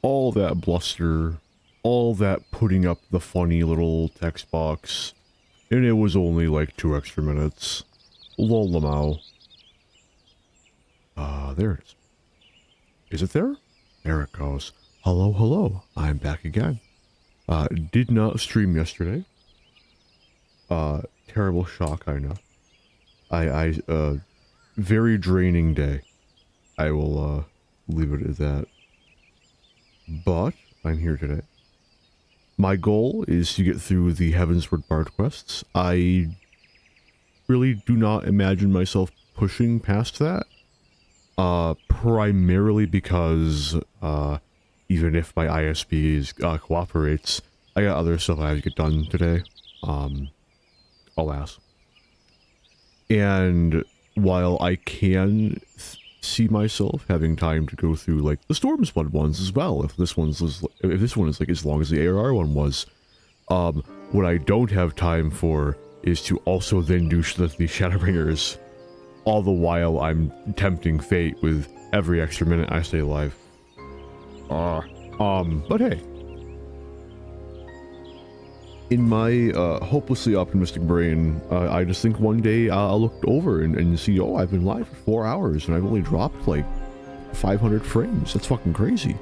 all that bluster, all that putting up the funny little text box, and it was only like 2 extra minutes. Lolamau. There it is. Is it there? There it goes. Hello, hello. I'm back again. Did not stream yesterday. Terrible shock, I know. Very draining day. I will, leave it at that. But, I'm here today. My goal is to get through the Heavensward Bard quests. I really do not imagine myself pushing past that. Primarily because, even if my ISP cooperates, I got other stuff I have to get done today. Alas. And while I can see myself having time to go through like the Stormsblood ones as well, if this one is like as long as the ARR one was, what I don't have time for is to also then do the Shadowbringers, all the while I'm tempting fate with every extra minute I stay alive. But hey. In my hopelessly optimistic brain, I just think one day I'll look over and see, oh, I've been live for 4 hours and I've only dropped like 500 frames. That's fucking crazy.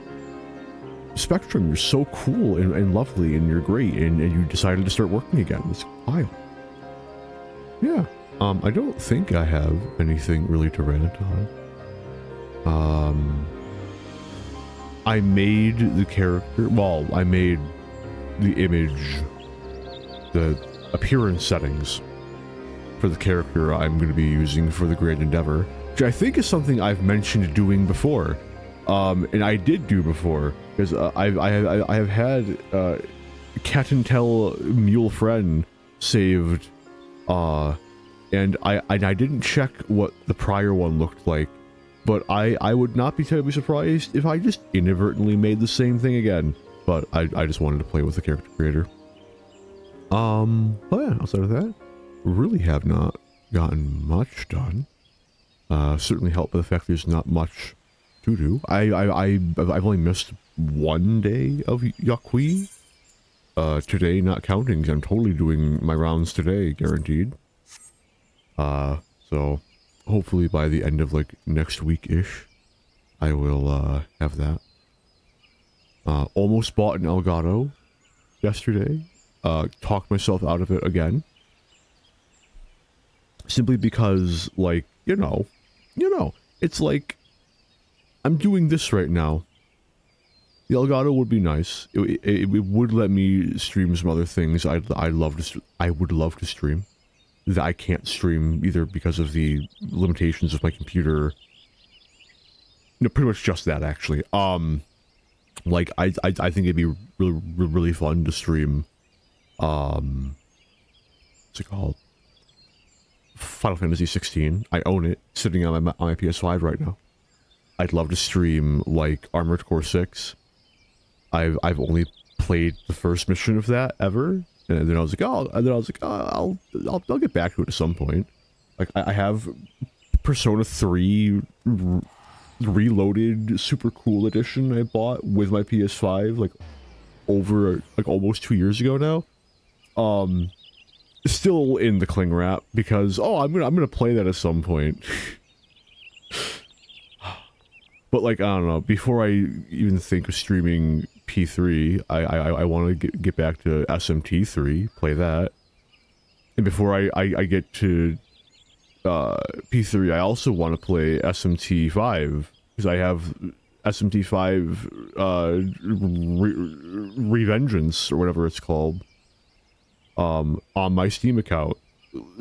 Spectrum, you're so cool and lovely and you're great and you decided to start working again. It's wild. Yeah. I don't think I have anything really to rant on. I made the character, well, I made the image, the appearance settings for the character I'm going to be using for the Grand Endeavor, which I think is something I've mentioned doing before. And I did do before, because I have had Cat and Tail Mule Friend saved, and I didn't check what the prior one looked like, but I would not be terribly surprised if I just inadvertently made the same thing again. But I just wanted to play with the character creator. But yeah, outside of that, really have not gotten much done. Certainly helped by the fact there's not much to do. I've only missed 1 day of Yaqui. Today not counting, 'cause I'm totally doing my rounds today, guaranteed. So hopefully by the end of like next week-ish, I will have that. Almost bought an Elgato yesterday. Talked myself out of it again. Simply because, like, you know, it's like, I'm doing this right now. The Elgato would be nice. It would let me stream some other things I would love to stream. That I can't stream either because of the limitations of my computer. No, pretty much just that, actually. Like, I think it'd be really fun to stream, what's it called? Final Fantasy 16. I own it, sitting on my PS5 right now. I'd love to stream, like, Armored Core 6. I've only played the first mission of that ever, and then I was like, I'll get back to it at some point. Like, I have Persona 3 Reloaded super cool edition I bought with my PS5 like over like almost 2 years ago now. Still in the cling wrap because I'm gonna play that at some point. But like, I don't know, before I even think of streaming P3, I want to get back to SMT3, play that. And before I get to P3, I also want to play SMT5, because I have SMT5 Revengeance, or whatever it's called, on my Steam account,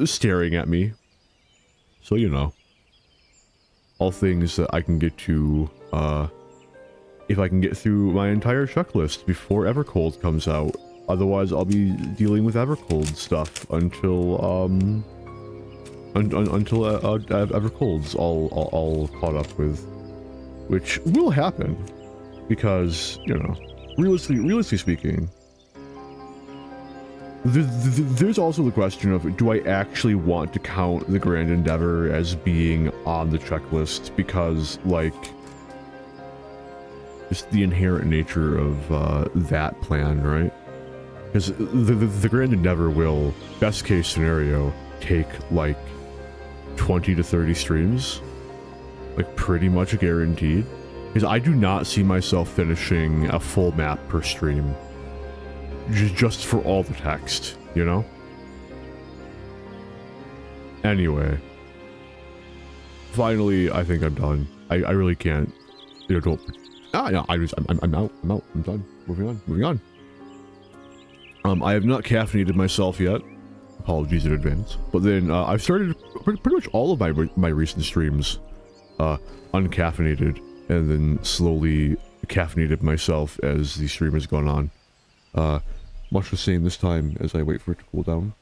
staring at me. So, you know, all things that I can get to, if I can get through my entire checklist before Evercold comes out. Otherwise, I'll be dealing with Evercold stuff until Evercold's all caught up with, which will happen, because, you know, realistically speaking, there's also the question of, do I actually want to count the Grand Endeavor as being on the checklist? Because, like, just the inherent nature of that plan, right? Because the Grand Endeavor will, best case scenario, take like 20 to 30 streams, like pretty much guaranteed. Because I do not see myself finishing a full map per stream, just for all the text, you know? Anyway, finally, I think I'm done. I really can't, you know, don't. Yeah, I'm out. I'm done. Moving on. I have not caffeinated myself yet. Apologies in advance. But then I've started pretty much all of my recent streams uncaffeinated, and then slowly caffeinated myself as the stream has gone on. Much the same this time as I wait for it to cool down.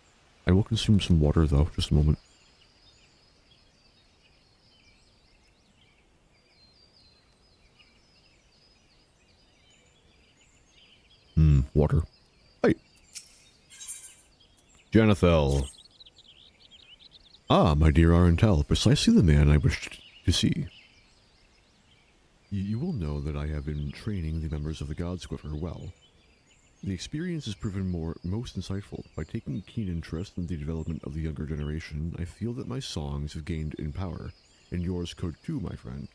I will consume some water though, just a moment. Water. Hey. Janethel. Ah, my dear Arentel, precisely the man I wished to see. You will know that I have been training the members of the Godsquiver well. The experience has proven most insightful. By taking keen interest in the development of the younger generation, I feel that my songs have gained in power, and yours could too, my friend.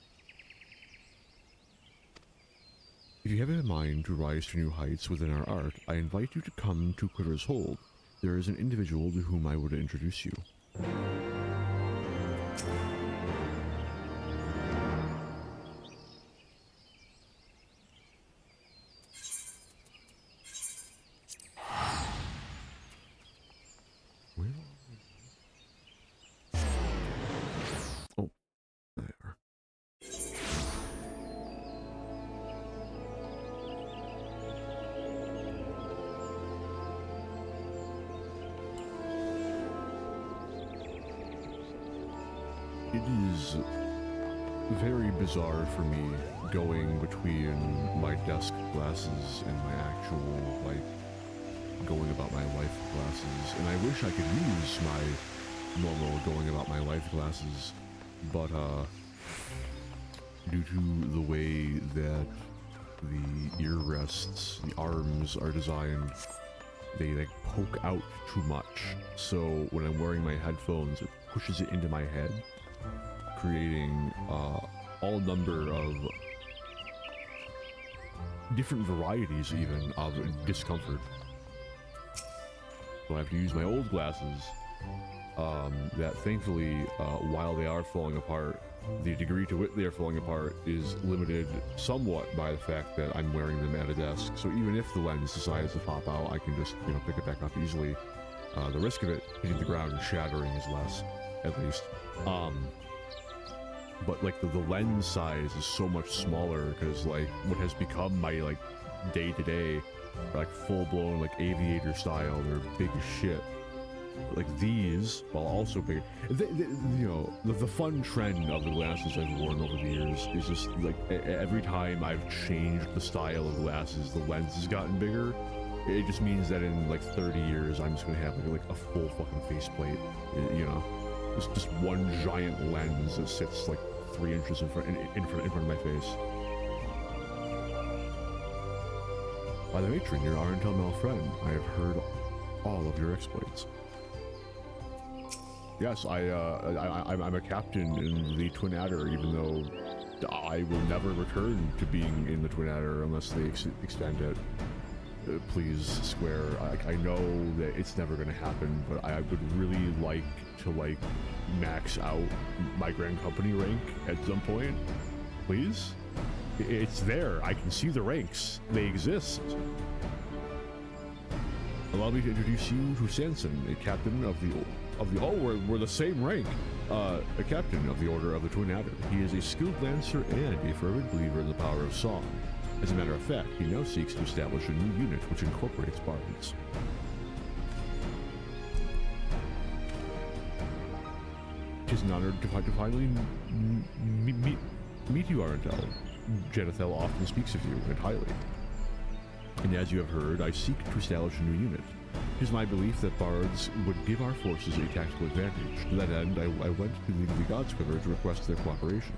If you have in mind to rise to new heights within our art, I invite you to come to Quiver's Hold. There is an individual to whom I would introduce you. Where? Oh, there. It is very bizarre for me going between my desk glasses and my actual, like, going about my life glasses. And I wish I could use my normal going about my life glasses, but, due to the way that the ear rests, the arms are designed, they, like, poke out too much. So when I'm wearing my headphones, it pushes it into my head, creating all number of different varieties even of discomfort. So I have to use my old glasses that thankfully, while they are falling apart, the degree to which they are falling apart is limited somewhat by the fact that I'm wearing them at a desk. So even if the lens decides to pop out, I can just, you know, pick it back up easily. The risk of it hitting the ground and shattering is less, at least. But like the lens size is so much smaller because like what has become my like day-to-day, like full-blown like aviator style, they're big as shit. Like these, while also big, you know, the fun trend of the glasses I've worn over the years is just like every time I've changed the style of glasses, the lens has gotten bigger. It just means that in like 30 years, I'm just gonna have like a full fucking faceplate, you know. It's just one giant lens that sits like 3 inches in front of my face. By the matron, your Arentel Mel friend, I have heard all of your exploits. Yes, I'm a captain in the Twin Adder, even though I will never return to being in the Twin Adder unless they extend it. Please, Square, I know that it's never gonna happen, but I would really like to, like, max out my Grand Company rank at some point. Please? It's there. I can see the ranks. They exist. Allow me to introduce you to Sanson, a captain of the oh, we're the same rank. A captain of the Order of the Twin Adder. He is a skilled lancer and a fervent believer in the power of song. As a matter of fact, he now seeks to establish a new unit which incorporates bards. It is an honor to finally meet you, Arentel. Janethel often speaks of you, and highly. And as you have heard, I seek to establish a new unit. It is my belief that bards would give our forces a tactical advantage. To that end, I went to the Godsquiver to request their cooperation.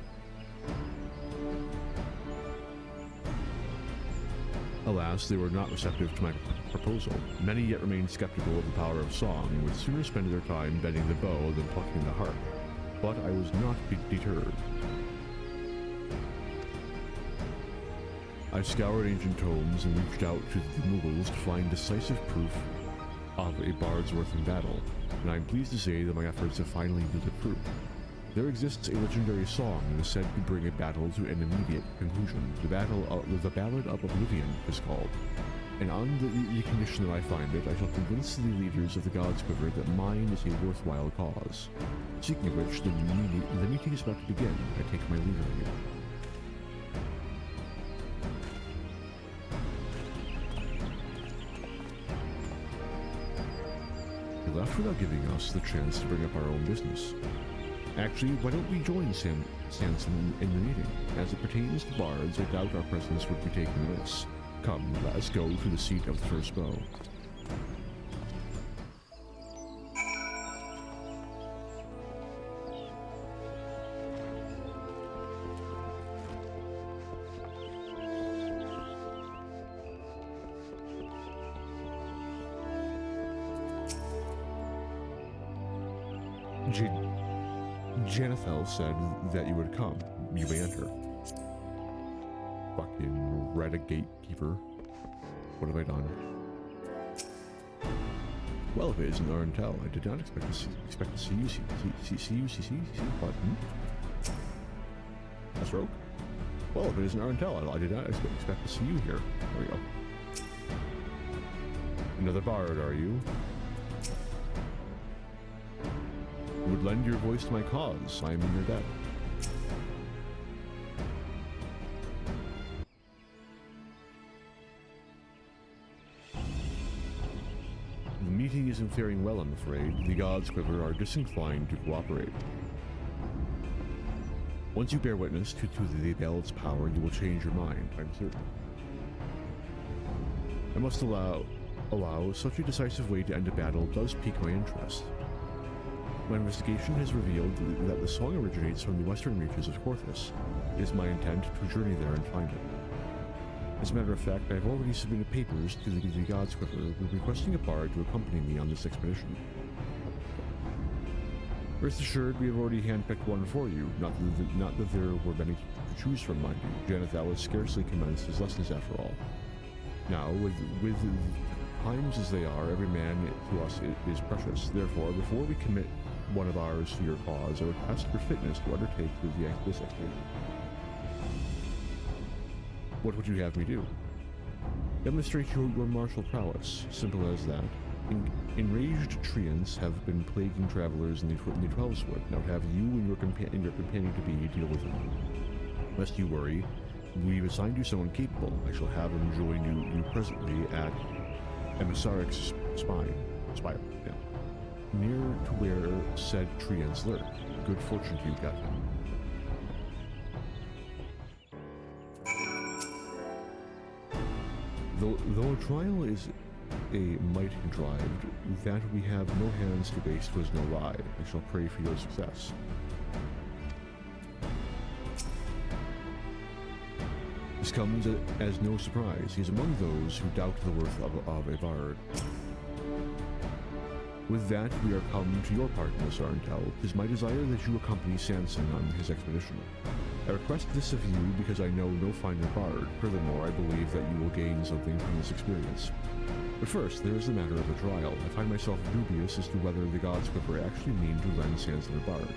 Alas, they were not receptive to my proposal. Many yet remained skeptical of the power of song and would sooner spend their time bending the bow than plucking the harp. But I was not deterred. I scoured ancient tomes and reached out to the Mughals to find decisive proof of a bard's worth in battle, and I am pleased to say that my efforts have finally yielded fruit. There exists a legendary song that is said to bring a battle to an immediate conclusion. The Ballad of Oblivion is called, and on the condition that I find it, I shall convince the leaders of the God's Quiver that mine is a worthwhile cause. Speaking of which, the meeting is about to begin. I take my leave of you. He left without giving us the chance to bring up our own business. Actually, why don't we join Sanson in the meeting? As it pertains to bards, I doubt our presence would be taken amiss. Come, let us go to the seat of the first bow. Janethel said that you would come. You may enter. Fucking renegade gatekeeper. What have I done? Well, if it isn't Arentel, I did not expect to see you. See what? That's Rogue. Well, if it isn't Arentel, I did not expect to see you here. There we go. Another bard, are you? Would lend your voice to my cause. I am in your debt. The meeting isn't faring well, I'm afraid. The God's Quiver are disinclined to cooperate. Once you bear witness to the Ballad's power, you will change your mind, I'm certain. I must allow such a decisive way to end a battle does pique my interest. My investigation has revealed that the song originates from the western reaches of Korthus. It is my intent to journey there and find it. As a matter of fact, I have already submitted papers to the God's Quiver requesting a bard to accompany me on this expedition. Rest assured, we have already handpicked one for you, not that there were many to choose from, mind you. Janethel has scarcely commenced his lessons after all. Now, with times as they are, every man to us is precious. Therefore, before we commit one of ours to your cause, I would test your fitness to undertake this expedition. What would you have me do? Demonstrate your martial prowess. Simple as that. Enraged treants have been plaguing travelers in the Twelveswood. Now have you and your companion to be deal with them. Lest you worry, we've assigned you someone capable. I shall have him join you presently at Emissaric's Spire. Yeah. Near to where said treants lurk. Good fortune to you, Captain. Though a trial is a might contrived, that we have no hands to base was no lie. I shall pray for your success. This comes as no surprise. He is among those who doubt the worth of a bard. With that, we are come to your part, Miss Arentel. It is my desire that you accompany Sanson on his expedition. I request this of you because I know no finer bard. Furthermore, I believe that you will gain something from this experience. But first, there is the matter of the trial. I find myself dubious as to whether the God's Quiver actually mean to lend Sanson a bard.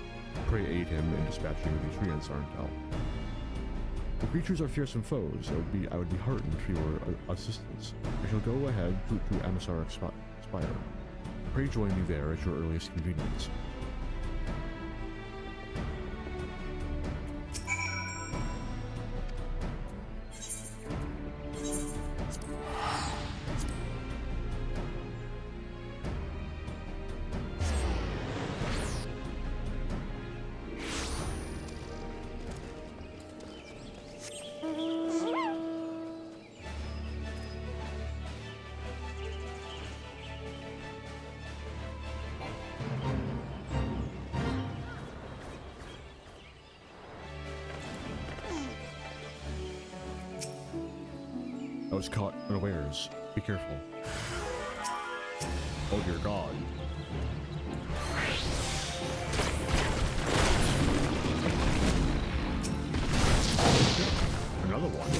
Pray aid him in dispatching the treants, Arentel. The creatures are fearsome foes. I would be heartened for your assistance. I shall go ahead to Emissaric's Spire. Pray join me there at your earliest convenience. was caught unawares. Be careful. Oh dear God. Another one.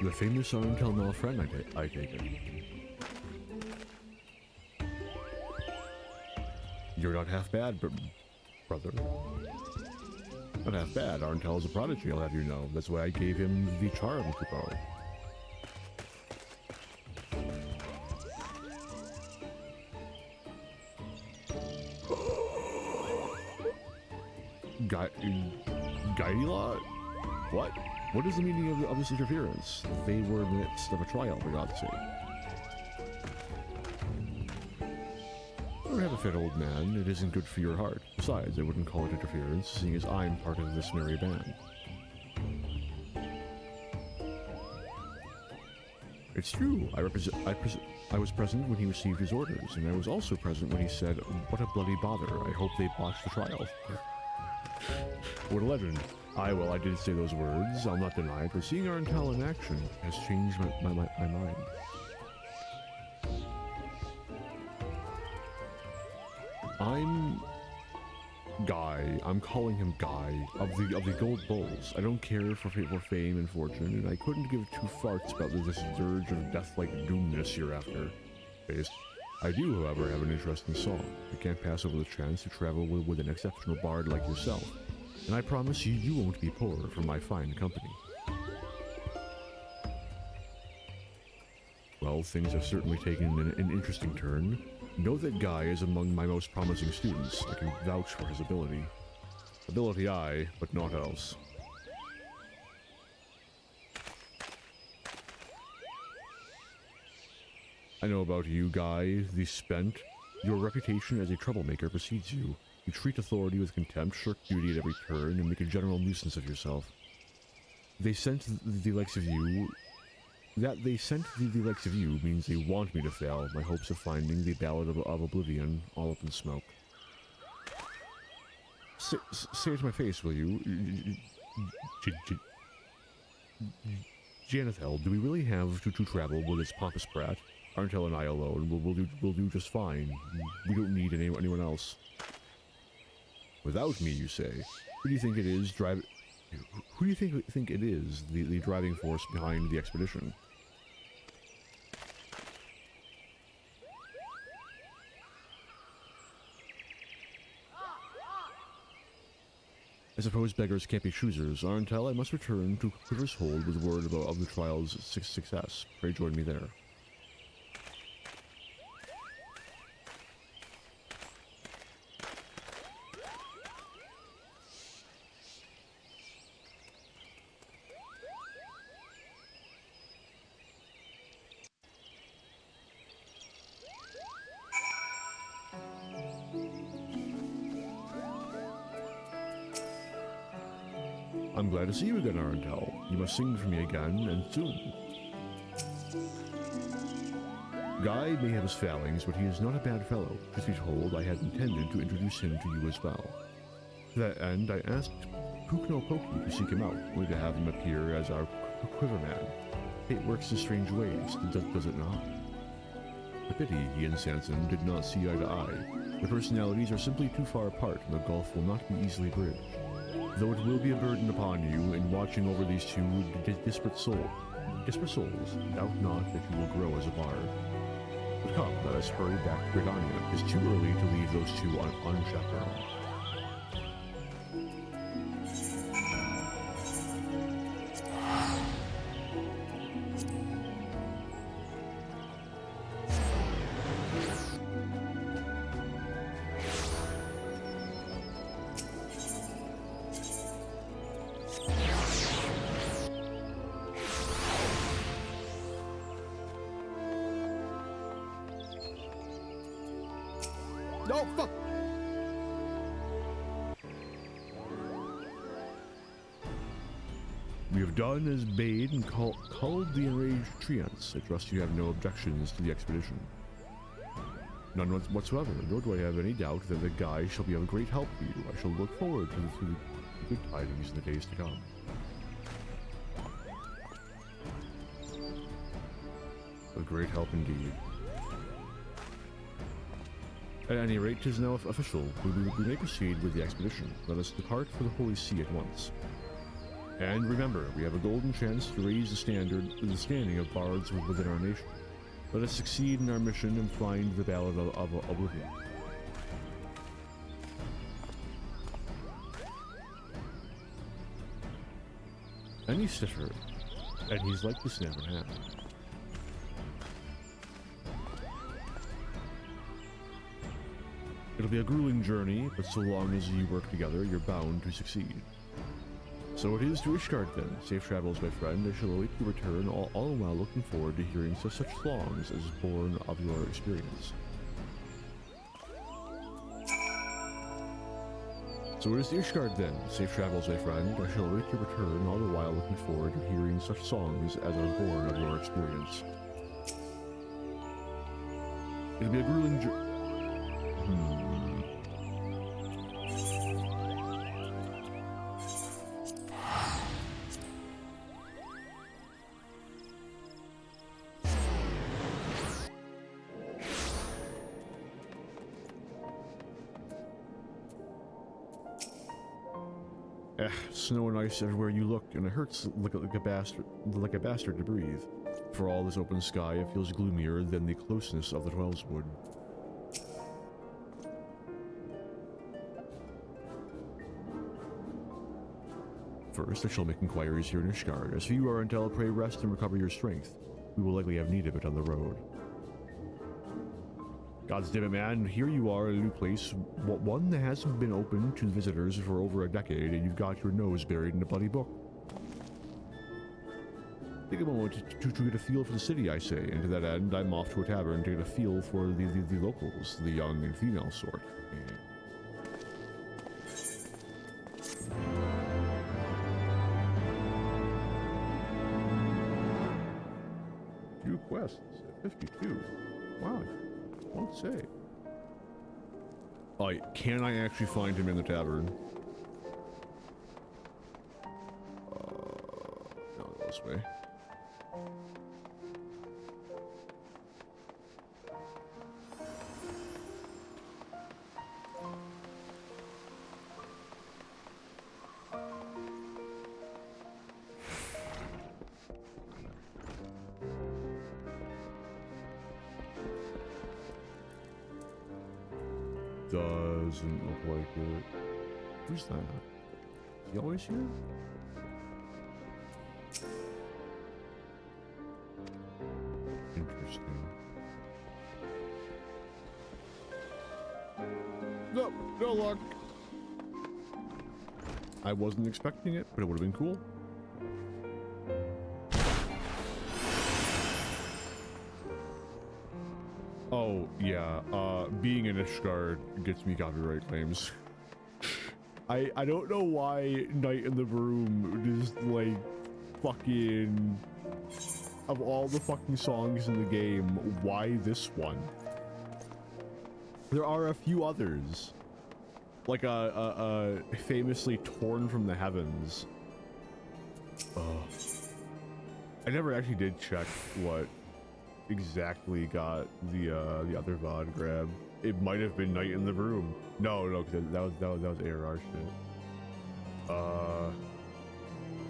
The famous Arntel Malfren, I take it. You're not half bad, brother. Not half bad. Arntel is a prodigy, I'll have you know. That's why I gave him the charm to bow. Guidilot? What? What is the meaning of this interference? They were in the midst of a trial, for God's sake. Don't have a fit, old man. It isn't good for your heart. Besides, I wouldn't call it interference, seeing as I'm part of this merry band. It's true. I was present when he received his orders, and I was also present when he said, "What a bloody bother. I hope they botched the trial." What a legend. Well, I did say those words, I'll not deny it, but seeing Arntel in action has changed my mind. I'm calling him Guy, of the Gold Bulls. I don't care for fame and fortune, and I couldn't give two farts about this dirge of death-like doomness hereafter. I do, however, have an interest in song. I can't pass over the chance to travel with an exceptional bard like yourself. And I promise you won't be poor from my fine company. Well, things have certainly taken an interesting turn. Know that Guy is among my most promising students. I can vouch for his ability. Ability aye, but not else. I know about you, Guy, the spent. Your reputation as a troublemaker precedes you. You treat authority with contempt, shirk duty at every turn, and make a general nuisance of yourself. They sent the likes of you... That they sent the likes of you means they want me to fail, my hopes of finding the Ballad of Oblivion all up in smoke. Say it to my face, will you? Janethel, do we really have to travel with this pompous brat? Arntel and I alone will do just fine. We don't need anyone else. Without me, you say? Who do you think it is Who do you think it is, the driving force behind the expedition? I suppose beggars can't be choosers. Arntel, I must return to Quiver's Hold with word of the trial's success. Pray join me there. I'm glad to see you again, Arntel. You must sing for me again, and soon. Guy may have his failings, but he is not a bad fellow. Truth be told, I had intended to introduce him to you as well. To that end, I asked Pukno-Poki to seek him out, only to have him appear as our Quiverman. Fate works in strange ways, does it not? A pity he and Sanson did not see eye to eye. Their personalities are simply too far apart, and the gulf will not be easily bridged. Though it will be a burden upon you in watching over these two disparate souls, doubt not that you will grow as a bard. But come, let us hurry back to Gridania. It is too early to leave those two unchaperoned. No, fuck! We have done as bade and culled the enraged treants. I trust you have no objections to the expedition. None whatsoever, nor do I have any doubt that the guide shall be of great help to you. I shall look forward to the good tidings in the days to come. A great help indeed. At any rate, 'tis now official. We may proceed with the expedition. Let us depart for the Holy See at once. And remember, we have a golden chance to raise the standing of bards within our nation. Let us succeed in our mission and find the Ballad of Oblivion. And he's stiffer, and he's like the snap in half. It'll be a grueling journey, but so long as you work together, you're bound to succeed. So it is to Ishgard then. Safe travels, my friend. I shall await your return, all the while looking forward to hearing such songs as born of your experience. So it is to Ishgard then. Safe travels, my friend. I shall await your return, all the while looking forward to hearing such songs as are born of your experience. It'll be a grueling journey. Snow and ice everywhere you look, and it hurts like a bastard to breathe. For all this open sky, it feels gloomier than the closeness of the Twelves would. First, I shall make inquiries here in Ishgard. As for you, Arentel, pray rest and recover your strength. We will likely have need of it on the road. God's damn it, man, here you are at a new place, one that hasn't been open to visitors for over a decade, and you've got your nose buried in a bloody book. Take a moment to get a feel for the city, I say, and to that end, I'm off to a tavern to get a feel for the locals, the young and female sort. Few quests at 52. Wow. Won't say. Alright, can I actually find him in the tavern? No, this way. Doesn't look like it. Who's that? Is he always here? Interesting. No luck. I wasn't expecting it, but it would have been cool. Oh, yeah, being in Ishgard gets me copyright claims. I don't know why Night in the Broom just, like, fucking... Of all the fucking songs in the game, why this one? There are a few others. Like, famously Torn from the Heavens. I never actually did check what exactly got the other VOD grab. It might have been Night in the Broom. No, because that was ARR shit.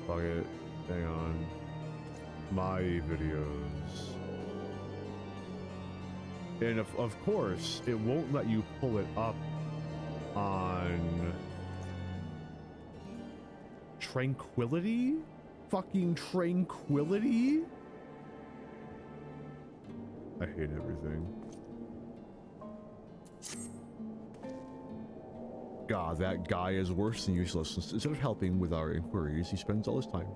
Fuck it. Hang on. My videos. And of course, it won't let you pull it up on Tranquility? Fucking Tranquility? I hate everything. God, that guy is worse than useless. Instead of helping with our inquiries, he spends all his time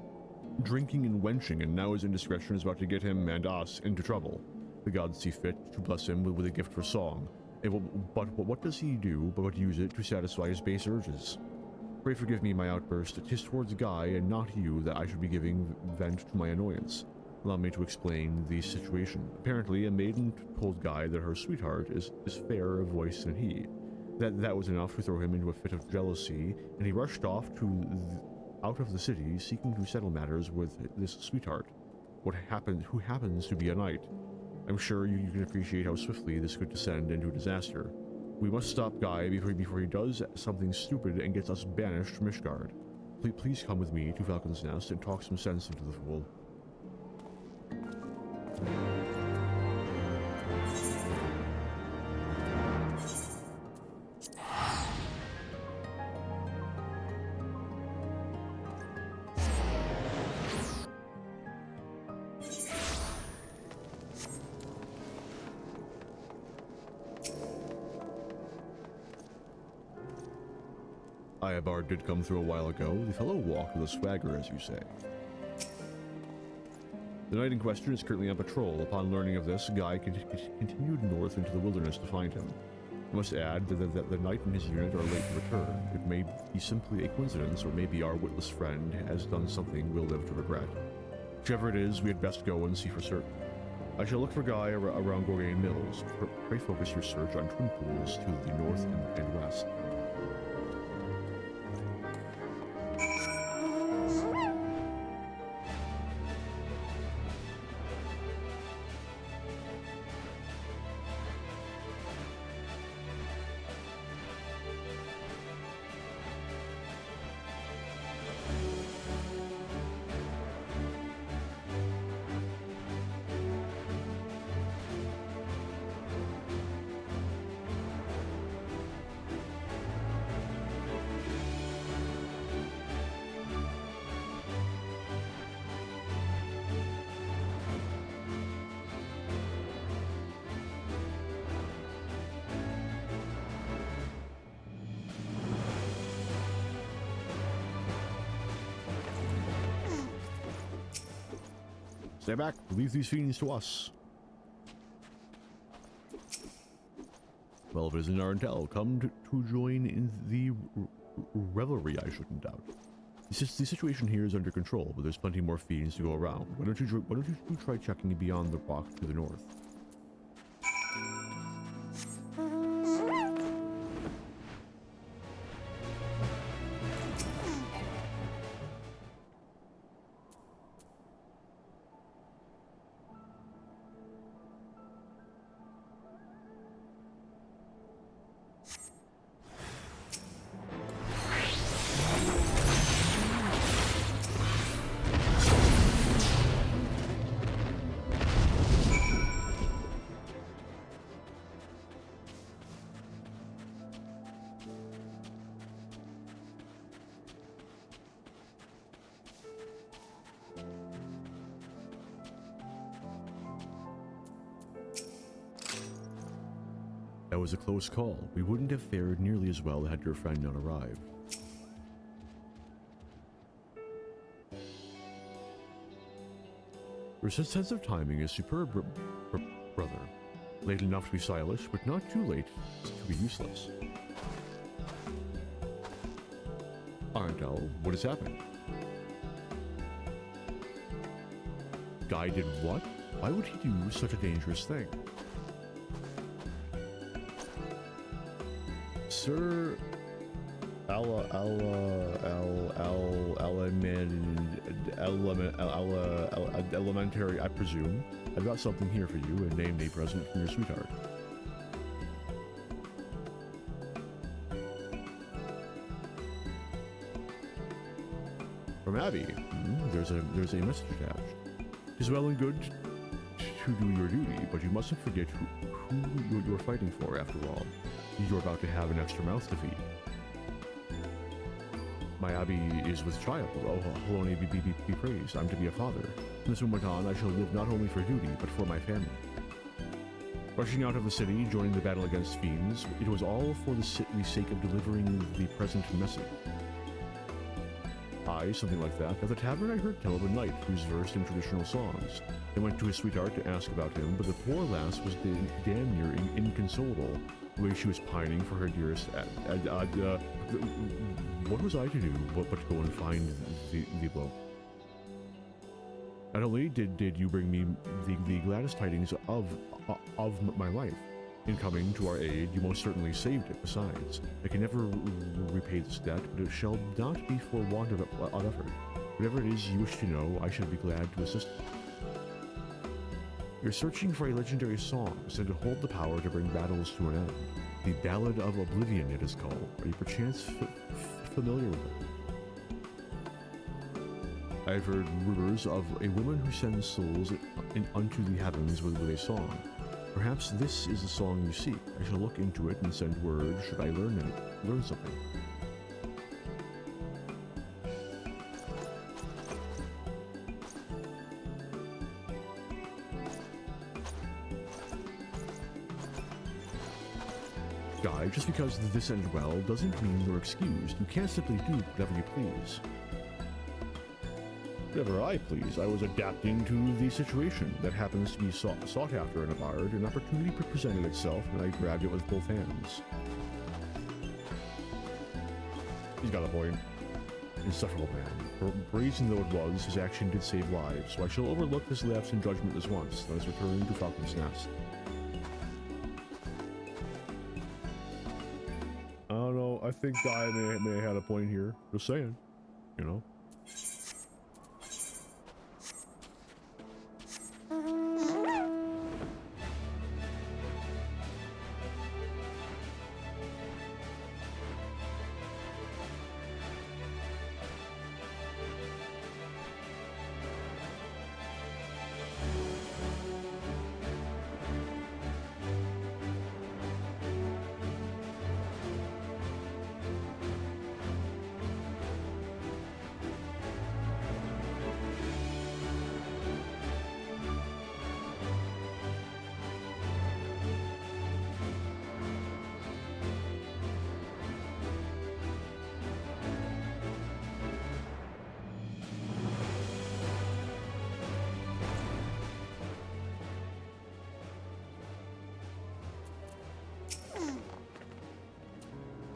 drinking and wenching, and now his indiscretion is about to get him and us into trouble. The gods see fit to bless him with a gift for song, But what does he do but use it to satisfy his base urges? Pray forgive me my outburst. 'Tis towards Guy and not you that I should be giving vent to my annoyance. Allow me to explain the situation. Apparently, a maiden told Guy that her sweetheart is fairer of voice than he. That was enough to throw him into a fit of jealousy, and he rushed off out of the city, seeking to settle matters with this sweetheart. Who happens to be a knight. I'm sure you can appreciate how swiftly this could descend into a disaster. We must stop Guy before he does something stupid and gets us banished from Ishgard. Please come with me to Falcon's Nest and talk some sense into the fool. Iabard did come through a while ago. The fellow walked with a swagger, as you say. The knight in question is currently on patrol. Upon learning of this, Guy continued north into the wilderness to find him. I must add that the knight and his unit are late to return. It may be simply a coincidence, or maybe our witless friend has done something we'll live to regret. Whichever it is, we had best go and see for certain. I shall look for Guy around Gorgain Mills. Pray focus your search on Twin Pools to the north and west. Stay back. Leave these fiends to us. Well, if it is in our intel, come to join in the revelry, I shouldn't doubt. The situation here is under control, but there's plenty more fiends to go around. Why don't you try checking beyond the rock to the north? That was a close call. We wouldn't have fared nearly as well had your friend not arrived. Your sense of timing is superb, brother. Late enough to be stylish, but not too late to be useless. Arendelle, what has happened? Guy did what? Why would he do such a dangerous thing? Sir Elementary, I presume. I've got something here for you, and named a present from your sweetheart. From Abby. There's a message attached. It's well and good to do your duty, but you mustn't forget who you're fighting for, after all. You're about to have an extra mouth to feed. My Abby is with child. Oh, he'll only be praised. I'm to be a father. From this moment on, I shall live not only for duty, but for my family. Rushing out of the city, joining the battle against fiends, it was all for the sake of delivering the present message. Aye, something like that. At the tavern I heard tell of a knight who's versed in traditional songs. They went to his sweetheart to ask about him, but the poor lass was damn near inconsolable, the way she was pining for her dearest. What was I to do but to go and find the blow? Not only did you bring me the gladdest tidings of my life, in coming to our aid, you most certainly saved it. Besides, I can never repay this debt, but it shall not be for want of effort. Whatever it is you wish to know, I shall be glad to assist you. You're searching for a legendary song said to hold the power to bring battles to an end. The Ballad of Oblivion, it is called. Are you perchance familiar with it? I've heard rumors of a woman who sends souls unto the heavens with a song. Perhaps this is the song you seek. I shall look into it and send word should I learn something. Guy, just because this ended well doesn't mean you're excused. You can't simply do whatever you please. Whatever I please. I was adapting to the situation that happens to be sought after in a bard. An opportunity presented itself, and I grabbed it with both hands. He's got a point. Insufferable man. Brazen though it was, his action did save lives, so I shall overlook this lapse in judgment this once. Let us return to Falcon's Nest. I don't know. I think Guy may have had a point here. Just saying. You know?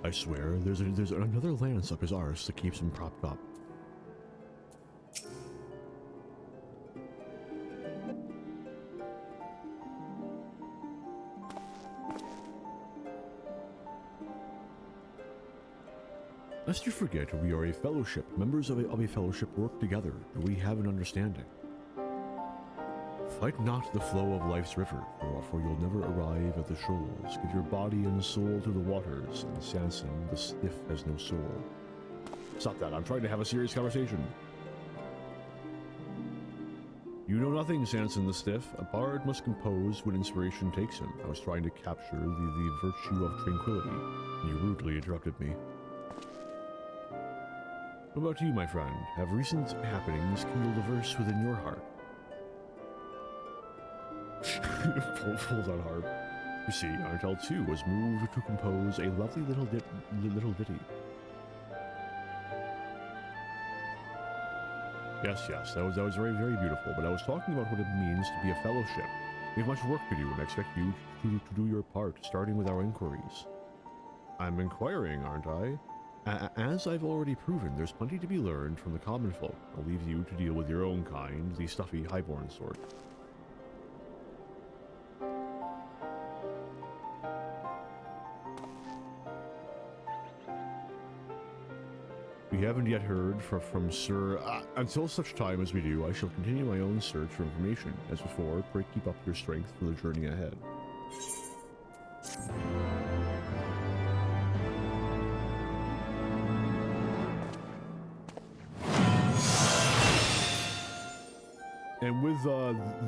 I swear, there's another lance up his arse that keeps him propped up. Lest you forget, we are a fellowship. Members of a fellowship work together. Do we have an understanding? Fight not the flow of life's river, for you'll never arrive at the shoals. Give your body and soul to the waters, and Sanson, the stiff, has no soul. Stop that, I'm trying to have a serious conversation. You know nothing, Sanson the stiff. A bard must compose when inspiration takes him. I was trying to capture the virtue of tranquility, and you rudely interrupted me. What about you, my friend? Have recent happenings kindled a verse within your heart? Hold on, harp. You see, Artel too was moved to compose a lovely little ditty. Yes, that was very, very beautiful. But I was talking about what it means to be a fellowship. We have much work to do, and I expect you to do your part, starting with our inquiries. I'm inquiring, aren't I? As I've already proven, there's plenty to be learned from the common folk. I'll leave you to deal with your own kind, the stuffy, highborn sort. We haven't yet heard from Sir. Until such time as we do, I shall continue my own search for information. As before, pray keep up your strength for the journey ahead. And with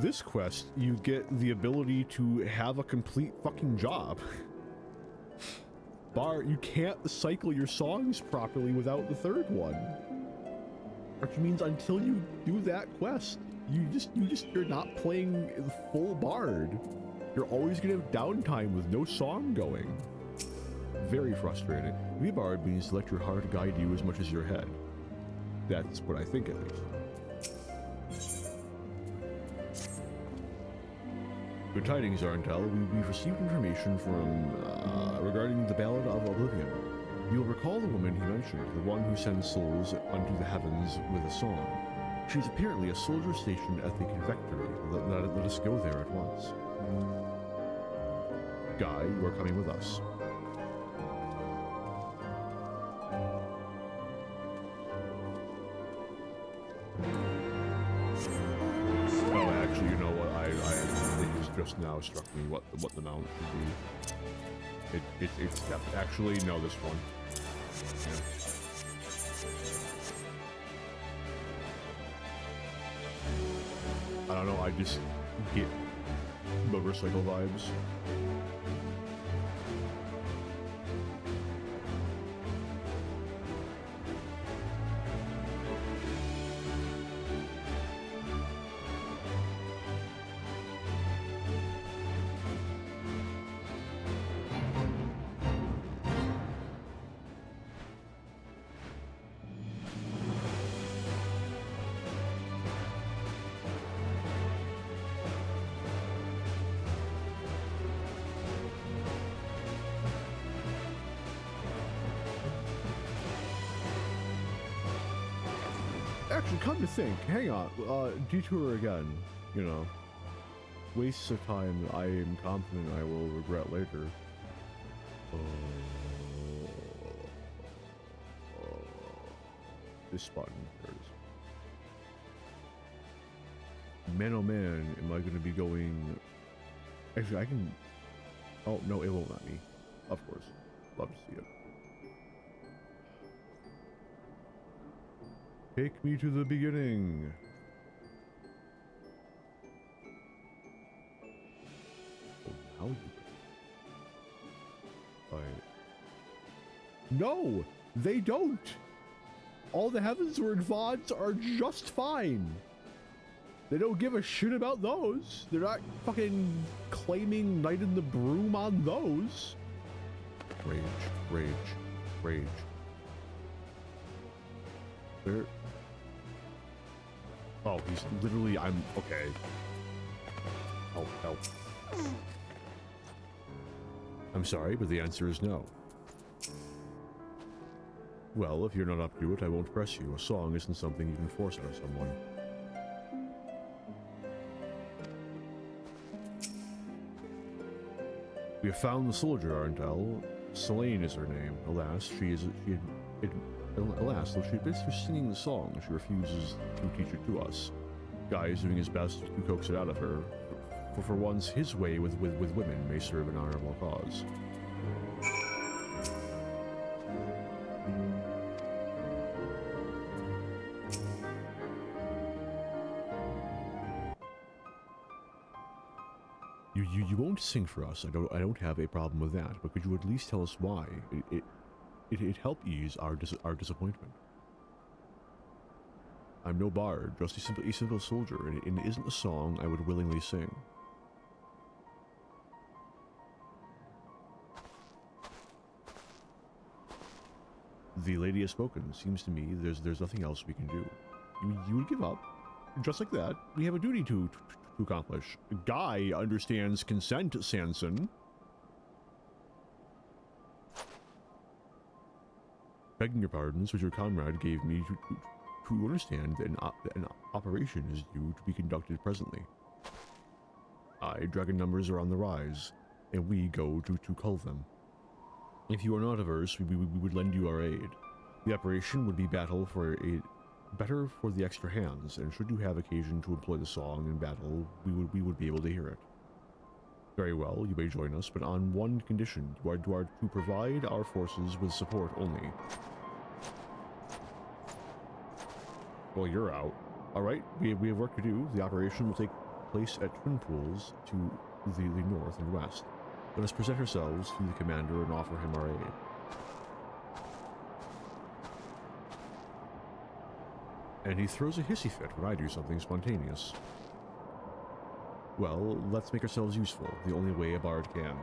this quest, you get the ability to have a complete fucking job. Bard, you can't cycle your songs properly without the third one. Which means until you do that quest, you're not playing the full bard. You're always gonna have downtime with no song going. Very frustrating. To be a bard means to let your heart guide you as much as your head. That's what I think, at least. Good tidings, Arntel. We've received information from, regarding the Ballad of Oblivion. You'll recall the woman he mentioned, the one who sends souls unto the heavens with a song. She's apparently a soldier stationed at the Convectory. Let us go there at once. Guy, you are coming with us. Oh, actually, you know what? It just now struck me what the mount should be. It's actually no, this one. Yeah. I don't know. I just get motorcycle vibes. Actually, come to think, hang on, detour again, you know. Wastes of time I am confident I will regret later. This button, there it is. Man oh man, am I going to be going... Actually, I can... Oh, no, it won't let me. Of course. Love to see it. Take me to the beginning. Oh, now you... No! They don't! All the Heavensward VODs are just fine. They don't give a shit about those. They're not fucking claiming Night in the Broom on those. Rage, rage, rage. There... Oh, he's literally, okay. Help, help. I'm sorry, but the answer is no. Well, if you're not up to it, I won't press you. A song isn't something you can force out of someone. We have found the soldier, Arntel. Selene is her name. Alas, alas, though she admits to singing the song, she refuses to teach it to us. Guy is doing his best to coax it out of her, for once his way with women may serve an honorable cause. You won't sing for us. I don't have a problem with that, but could you at least tell us why? It'd help ease our disappointment. I'm no bard, just a simple soldier, and it isn't a song I would willingly sing. The lady has spoken. Seems to me there's nothing else we can do. You would give up, just like that. We have a duty to accomplish. Guy understands consent, Sanson. Begging your pardons, which your comrade gave me to understand that an operation is due to be conducted presently. Dragon numbers are on the rise, and we go to cull them. If you are not averse, we would lend you our aid. The operation would be better for the extra hands, and should you have occasion to employ the song in battle, we would be able to hear it. Very well, you may join us, but on one condition. You are to provide our forces with support only. Well, you're out. Alright, we have work to do. The operation will take place at Twin Pools to the north and west. Let us present ourselves to the commander and offer him our aid. And he throws a hissy fit when I do something spontaneous. Well, let's make ourselves useful, the only way a bard can.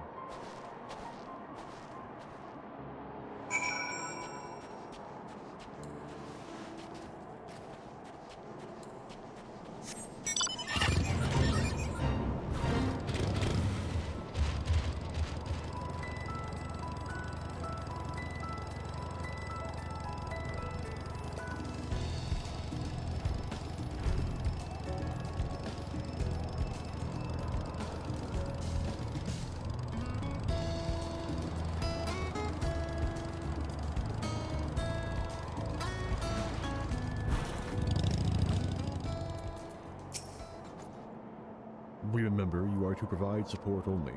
to provide support only.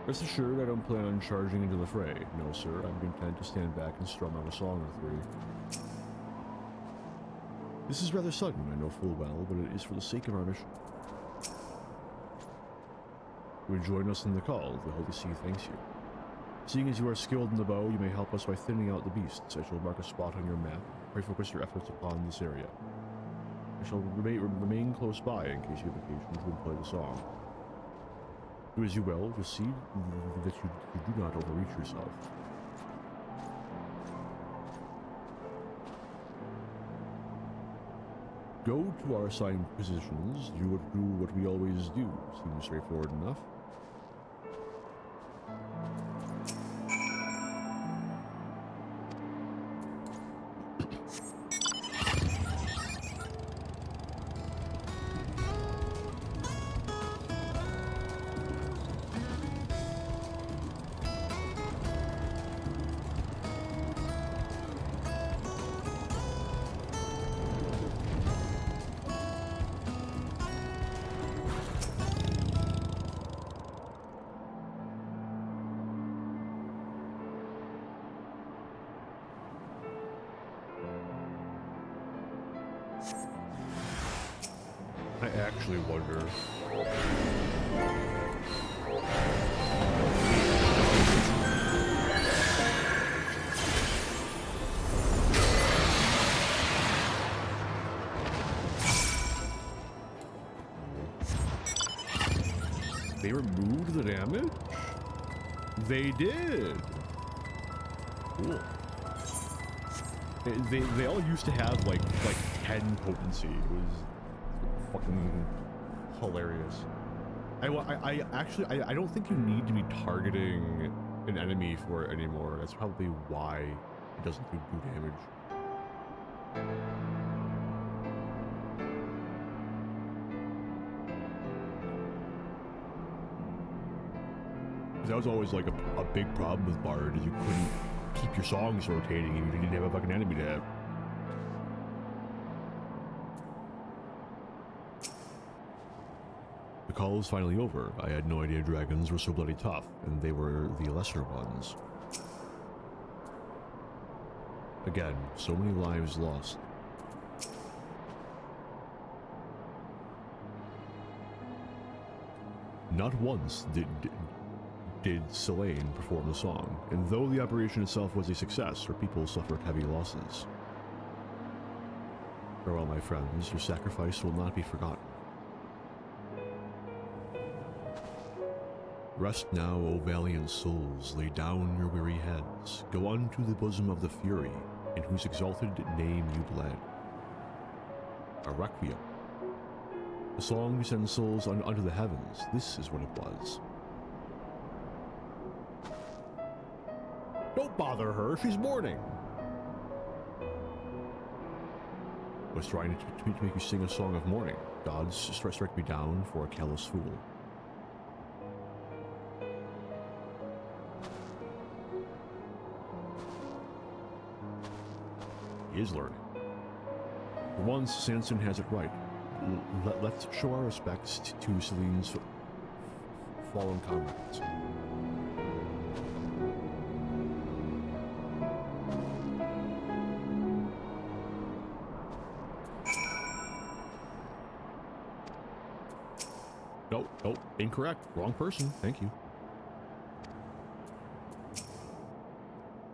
Rest assured, I don't plan on charging into the fray. No, sir, I'm content to stand back and strum out a song or three. This is rather sudden, I know full well, but it is for the sake of our mission. You would join us in the call. The Holy See thanks you. Seeing as you are skilled in the bow, you may help us by thinning out the beasts. I shall mark a spot on your map. Pray focus your efforts upon this area. I shall remain close by in case you have occasion to employ the song. Do as you will, just see that you do not overreach yourself. Go to our assigned positions. You would do what we always do. Seems straightforward enough. I actually wonder. They removed the damage? They did. Cool. They all used to have like 10 potency. It was fucking hilarious. I don't think you need to be targeting an enemy for it anymore. That's probably why it doesn't do damage. That was always like a big problem with Bard, is you couldn't keep your songs rotating and you didn't have a fucking enemy to have. The call was finally over. I had no idea dragons were so bloody tough, and they were the lesser ones. Again, so many lives lost. Not once did Selene perform the song, and though the operation itself was a success, her people suffered heavy losses. Farewell, my friends, your sacrifice will not be forgotten. Rest now, O valiant souls, lay down your weary heads, go unto the bosom of the Fury, in whose exalted name you bled. A requiem. The song to send souls unto the heavens, this is what it was. Don't bother her, she's mourning. I was trying to make you sing a song of mourning. Gods strike me down for a callous fool. He is learning. For once, Sanson has it right. Let's show our respects to Selene's fallen comrades. Nope, incorrect. Wrong person. Thank you.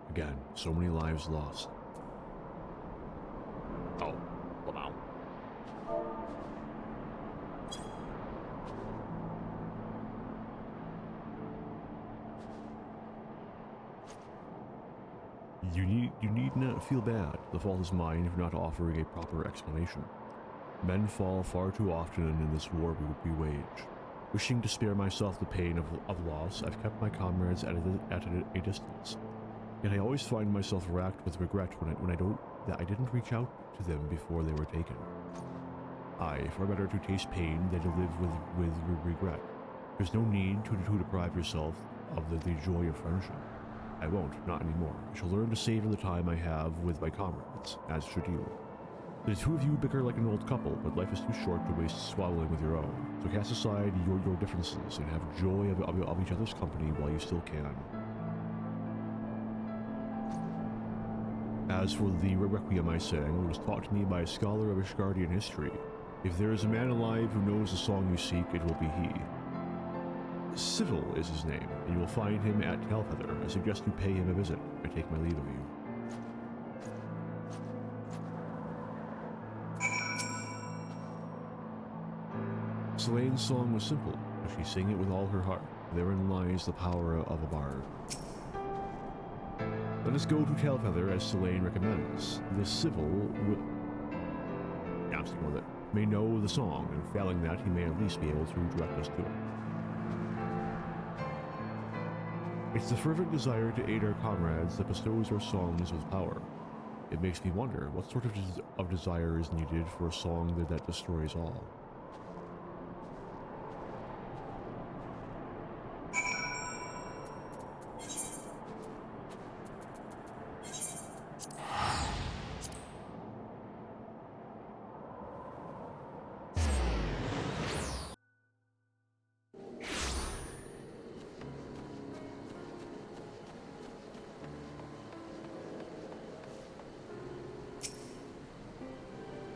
Again, so many lives lost. Oh, wow. You need not feel bad. The fault is mine for not offering a proper explanation. Men fall far too often in this war we wage. Wishing to spare myself the pain of loss, I've kept my comrades at a distance. Yet I always find myself racked with regret when I didn't reach out to them before they were taken. Aye, far better to taste pain than to live with regret. There's no need to deprive yourself of the joy of friendship. I won't, not anymore. I shall learn to savor the time I have with my comrades, as should you. The two of you bicker like an old couple, but life is too short to waste swallowing with your own. So cast aside your differences and have joy of each other's company while you still can. As for the requiem I sang, it was taught to me by a scholar of Ishgardian history. If there is a man alive who knows the song you seek, it will be he. Civil is his name, and you will find him at Tailfeather. I suggest you pay him a visit. I take my leave of you. Selane's song was simple, but she sang it with all her heart. Therein lies the power of a bard. Let us go to Tailfeather as Selene recommends. The civil I'm sticking with it. May know the song, and failing that, he may at least be able to direct us to it. It's the fervent desire to aid our comrades that bestows our songs with power. It makes me wonder, what sort of desire is needed for a song that destroys all?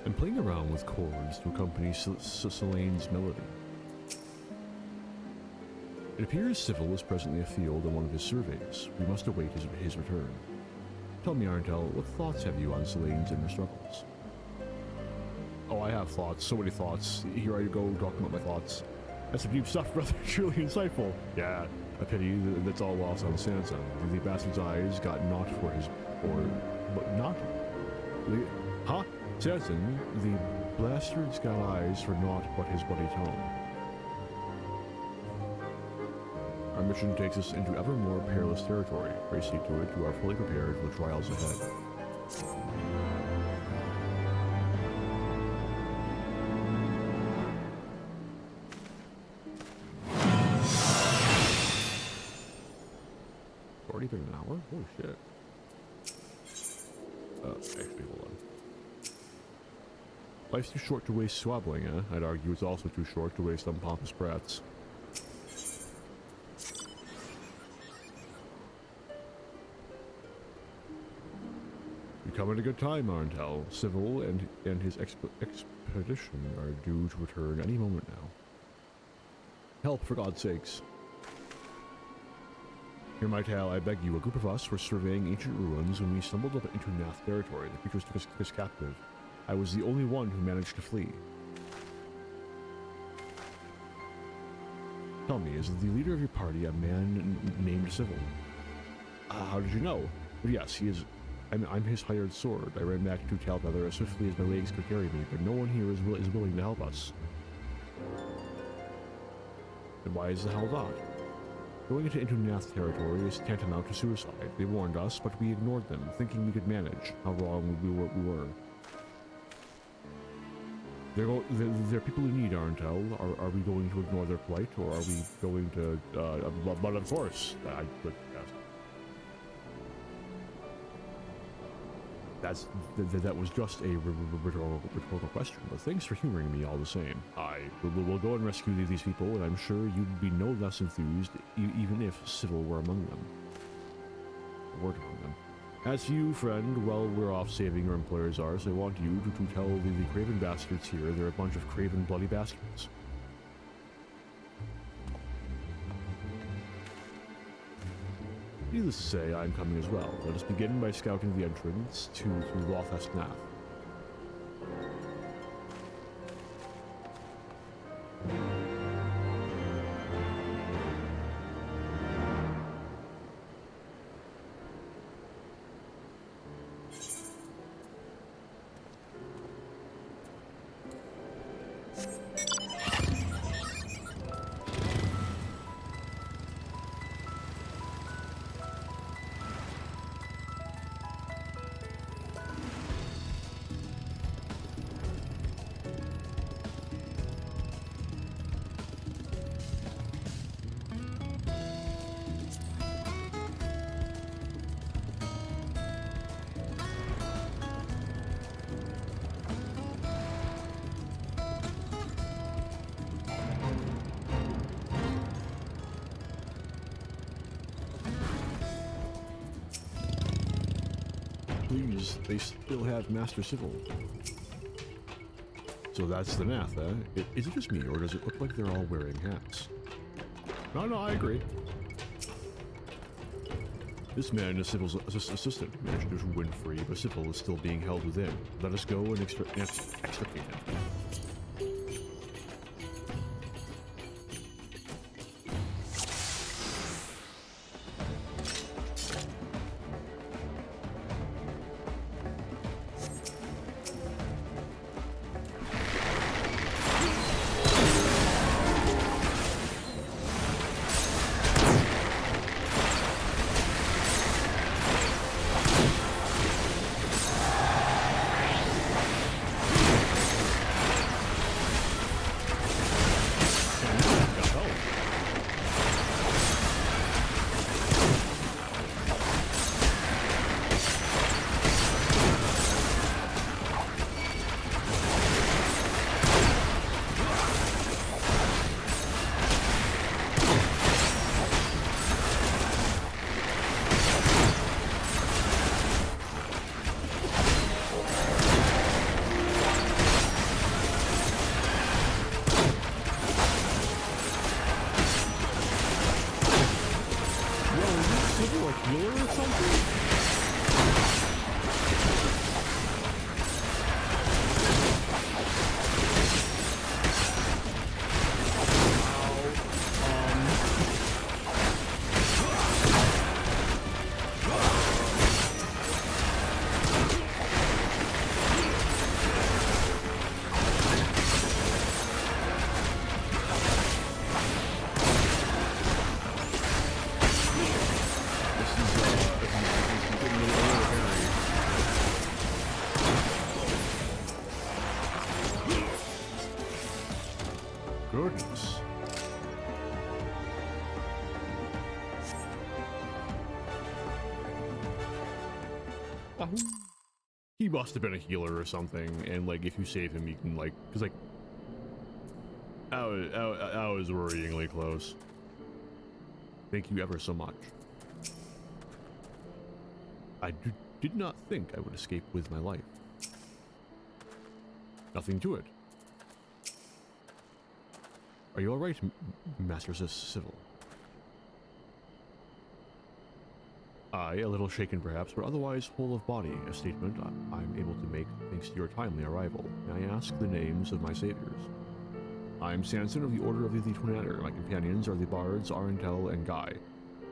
I'm playing around with chords to accompany Selane's melody. It appears Civil is presently afield on one of his surveys. We must await his return. Tell me, Arntel, what thoughts have you on Selane's inner struggles? Oh, I have thoughts. So many thoughts. Here I go talking about my thoughts. That's some deep stuff, brother. Truly insightful. Yeah, I pity that's all lost on Sansa. The bastard's eyes got not for his... but not... Huh? Sanson, the bastard's got eyes for naught but his bloody tongue. Our mission takes us into ever more perilous territory. Race to it, you are fully prepared for the trials ahead. Already been an hour? Holy shit. Actually, hold on. Life's too short to waste swabbling, eh? I'd argue it's also too short to waste on pompous brats. You come at a good time, Arntel. Civil and his expedition are due to return any moment now. Help, for God's sakes. Hear my tale, I beg you. A group of us were surveying ancient ruins when we stumbled up into Nath territory. The creatures took us captive. I was the only one who managed to flee. Tell me, is the leader of your party a man named Civil? How did you know? But yes, he is. I'm his hired sword. I ran back to Tailfeather as swiftly as my legs could carry me, but no one here is willing to help us. Then why is the hell not? Going into Nath territory is tantamount to suicide. They warned us, but we ignored them, thinking we could manage. How wrong we were. They're people in need, Arntel. Are we going to ignore their plight, or are we going to, but of course, that was just a rhetorical question, but thanks for humoring me all the same. We'll go and rescue these people, and I'm sure you'd be no less enthused, even if Civil were among them. As for you, friend, well, we're off saving your employer's ours. I want you to tell the craven bastards here they're a bunch of craven bloody bastards. Needless to say, I'm coming as well. Let us begin by scouting the entrance to Lothest Nath. please, they still have Master Civil. So that's the math, eh? Is it just me, or does it look like they're all wearing hats? No, I agree. This man is Civil's assistant, managed to win free, but Civil is still being held within. Let us go and extricate him. Goodness. He must have been a healer or something, and like if you save him, you can like, cause like, I was worryingly close. Thank you ever so much. I did not think I would escape with my life. Nothing to it. Are you alright, Master Civil? I, a little shaken perhaps, but otherwise whole of body, a statement I'm able to make thanks to your timely arrival. May I ask the names of my saviors? I'm Sanson of the Order of the Twin Adder. My companions are the bards Arentel and Guy.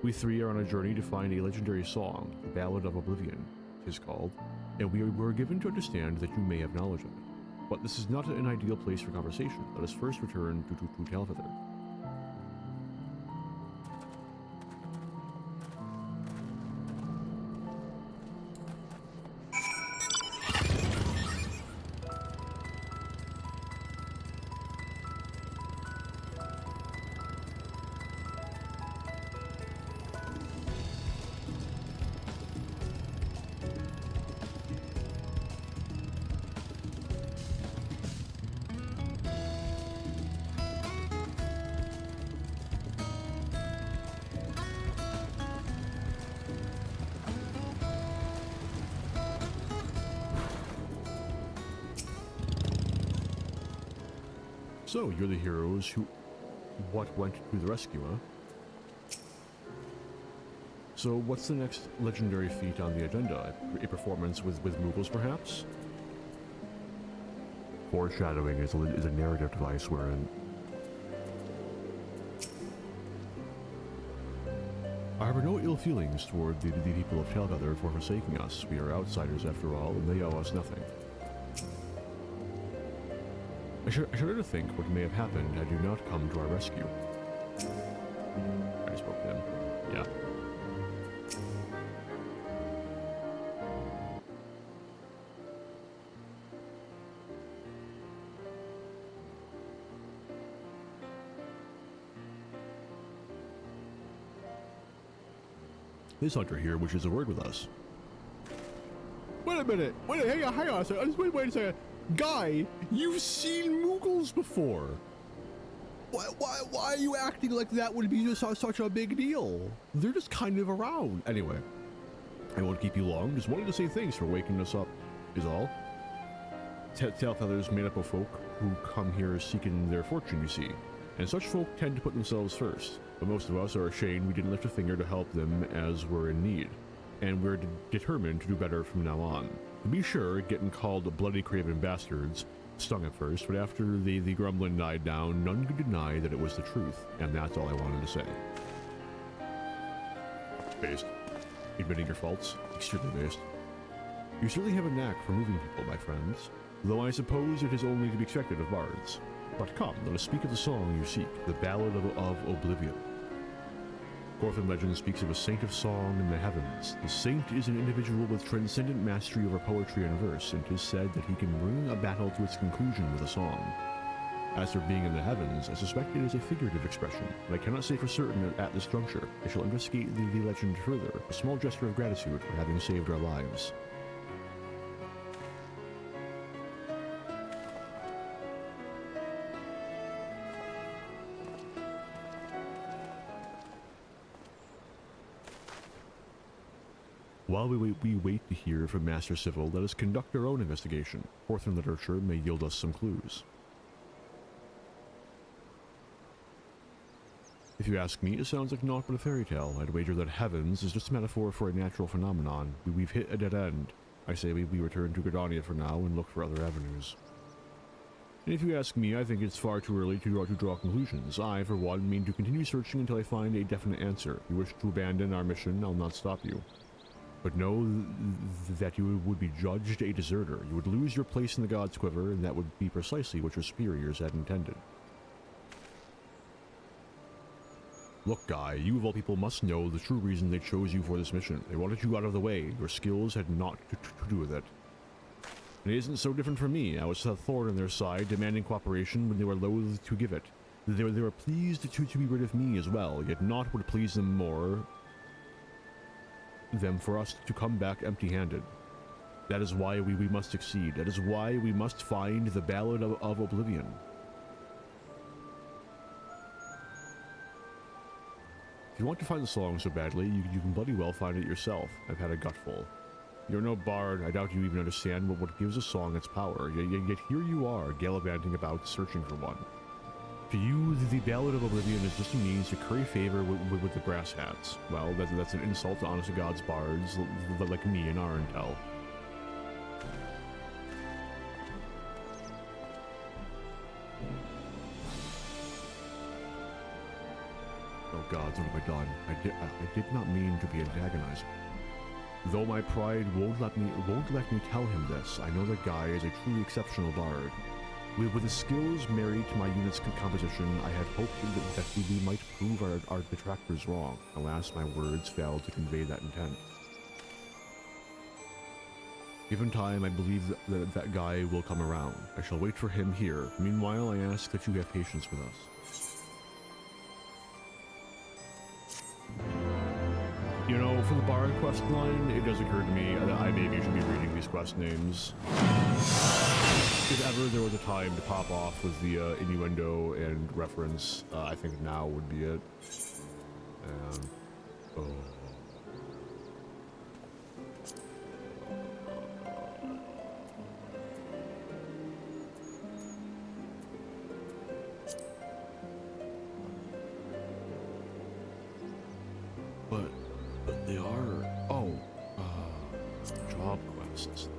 We three are on a journey to find a legendary song, the Ballad of Oblivion, 'tis called, and we were given to understand that you may have knowledge of it. But this is not an ideal place for conversation. Let us first return to Talfither. So, you're the heroes who went to the rescue, huh? So, what's the next legendary feat on the agenda? A performance with Moogles, perhaps? Foreshadowing is a narrative device wherein... I harbor no ill feelings toward the people of Talfither for forsaking us. We are outsiders after all, and they owe us nothing. I shudder to think what may have happened had you not come to our rescue. I spoke to him. Yeah. This hunter here wishes a word with us. Wait a minute! Hang on a second. Wait a second. Guy, you've seen Moogles before. Why are you acting like that would be just such a big deal? They're just kind of around. Anyway, I won't keep you long, just wanted to say thanks for waking us up, is all. Tailfeathers made up of folk who come here seeking their fortune, you see, and such folk tend to put themselves first, but most of us are ashamed we didn't lift a finger to help them as we're in need, and we're determined to do better from now on. To be sure, getting called bloody craven bastards stung at first, but after the grumbling died down, none could deny that it was the truth, and that's all I wanted to say. Based. Admitting your faults, extremely based. You certainly have a knack for moving people, my friends, though I suppose it is only to be expected of bards. But come, let us speak of the song you seek, the Ballad of Oblivion. Gorthon legend speaks of a saint of song in the heavens. The saint is an individual with transcendent mastery over poetry and verse, and it is said that he can bring a battle to its conclusion with a song. As for being in the heavens, I suspect it is a figurative expression, but I cannot say for certain at this juncture. I shall investigate the legend further, a small gesture of gratitude for having saved our lives. While we wait to hear from Master Civil, let us conduct our own investigation. Gorthon literature may yield us some clues. If you ask me, it sounds like naught but a fairy tale. I'd wager that heavens is just a metaphor for a natural phenomenon. We've hit a dead end. I say we return to Gridania for now and look for other avenues. And if you ask me, I think it's far too early to draw conclusions. I, for one, mean to continue searching until I find a definite answer. If you wish to abandon our mission, I'll not stop you. But know that you would be judged a deserter. You would lose your place in the God's Quiver, and that would be precisely what your superiors had intended. Look, Guy, you of all people must know the true reason they chose you for this mission. They wanted you out of the way. Your skills had naught to do with it. And it isn't so different from me. I was a thorn in their side, demanding cooperation when they were loath to give it. They were pleased to be rid of me as well, yet naught would please them more than for us to come back empty-handed. That is why we must succeed. That is why we must find the Ballad of Oblivion. If you want to find the song so badly, you can bloody well find it yourself. I've had a gutful. You're no bard. I doubt you even understand what gives a song its power. Yet here you are, gallivanting about, searching for one. To you, the Ballad of Oblivion is just a means to curry favor with the brass hats. Well, that's an insult to honest-to-God's bards like me and Arentel. Oh gods, what have I done? I did not mean to be antagonizing. Though my pride won't let me tell him this, I know that Guy is a truly exceptional bard. With his skills married to my unit's composition, I had hoped that we might prove our detractors wrong. Alas, my words failed to convey that intent. Given time, I believe that Guy will come around. I shall wait for him here. Meanwhile, I ask that you have patience with us. You know, for the Bard quest line, it does occur to me that I maybe should be reading these quest names. If ever there was a time to pop off with the innuendo and reference, I think now would be it. And, oh. But they are, job quests.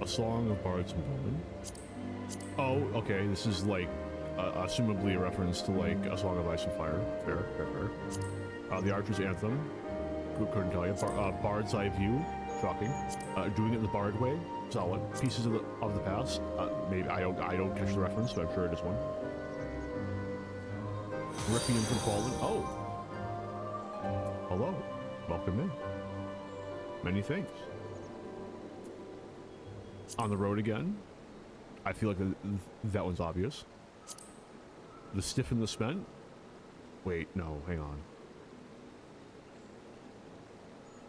A Song of Bards and Bowmen. Oh, okay, this is like, assumably a reference to like A Song of Ice and Fire. Fair. The Archer's Anthem. Couldn't tell you. Bard's Eye View. Shocking. Doing it the Bard way. Solid. Pieces of the Past. Maybe I don't catch the reference, but I'm sure it is one. Requiem for the Fallen. Oh. Hello. Welcome in. Many thanks. On the Road Again. I feel like that one's obvious. The Stiff and the Spent. Wait, no, hang on.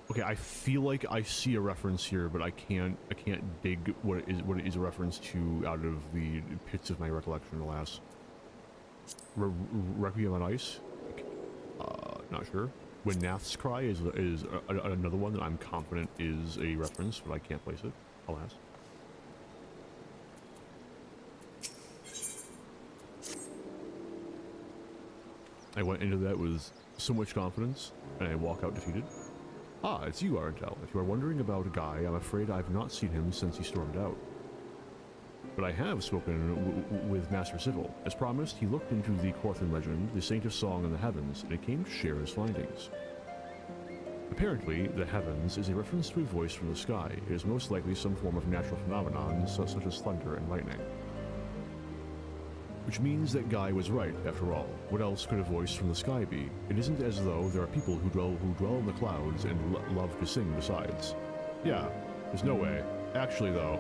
Okay, I feel like I see a reference here, but I can't dig what it is a reference to out of the pits of my recollection, alas. Requiem on Ice? Not sure. When Nath's Cry is another one that I'm confident is a reference, but I can't place it, alas. I went into that with so much confidence, and I walk out defeated. Ah, it's you, Arentel. If you are wondering about a guy, I'm afraid I've not seen him since he stormed out. But I have spoken with Master Civil. As promised, he looked into the Corthan legend, the Saint of Song in the Heavens, and he came to share his findings. Apparently, the Heavens is a reference to a voice from the sky. It is most likely some form of natural phenomenon, such as thunder and lightning. Which means that Guy was right, after all. What else could a voice from the sky be? It isn't as though there are people who dwell in the clouds and love to sing besides. Yeah, there's no way. Actually, though...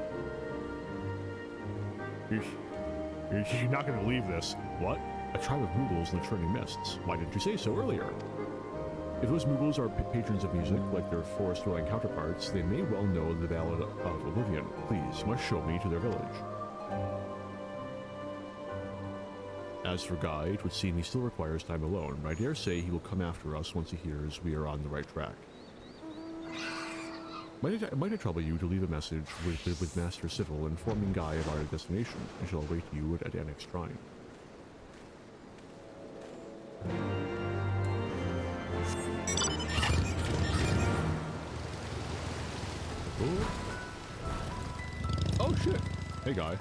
You're not going to believe this. What? A tribe of Moogles in the Turning Mists. Why didn't you say so earlier? If those Moogles are patrons of music, like their forest-dwelling counterparts, they may well know the Ballad of Oblivion. Please, you must show me to their village. As for Guy, it would seem he still requires time alone, but I dare say he will come after us once he hears we are on the right track. Might I trouble you to leave a message with Master Civil informing Guy of our destination, and shall await you at Annex Shrine. Oh shit! Hey Guy.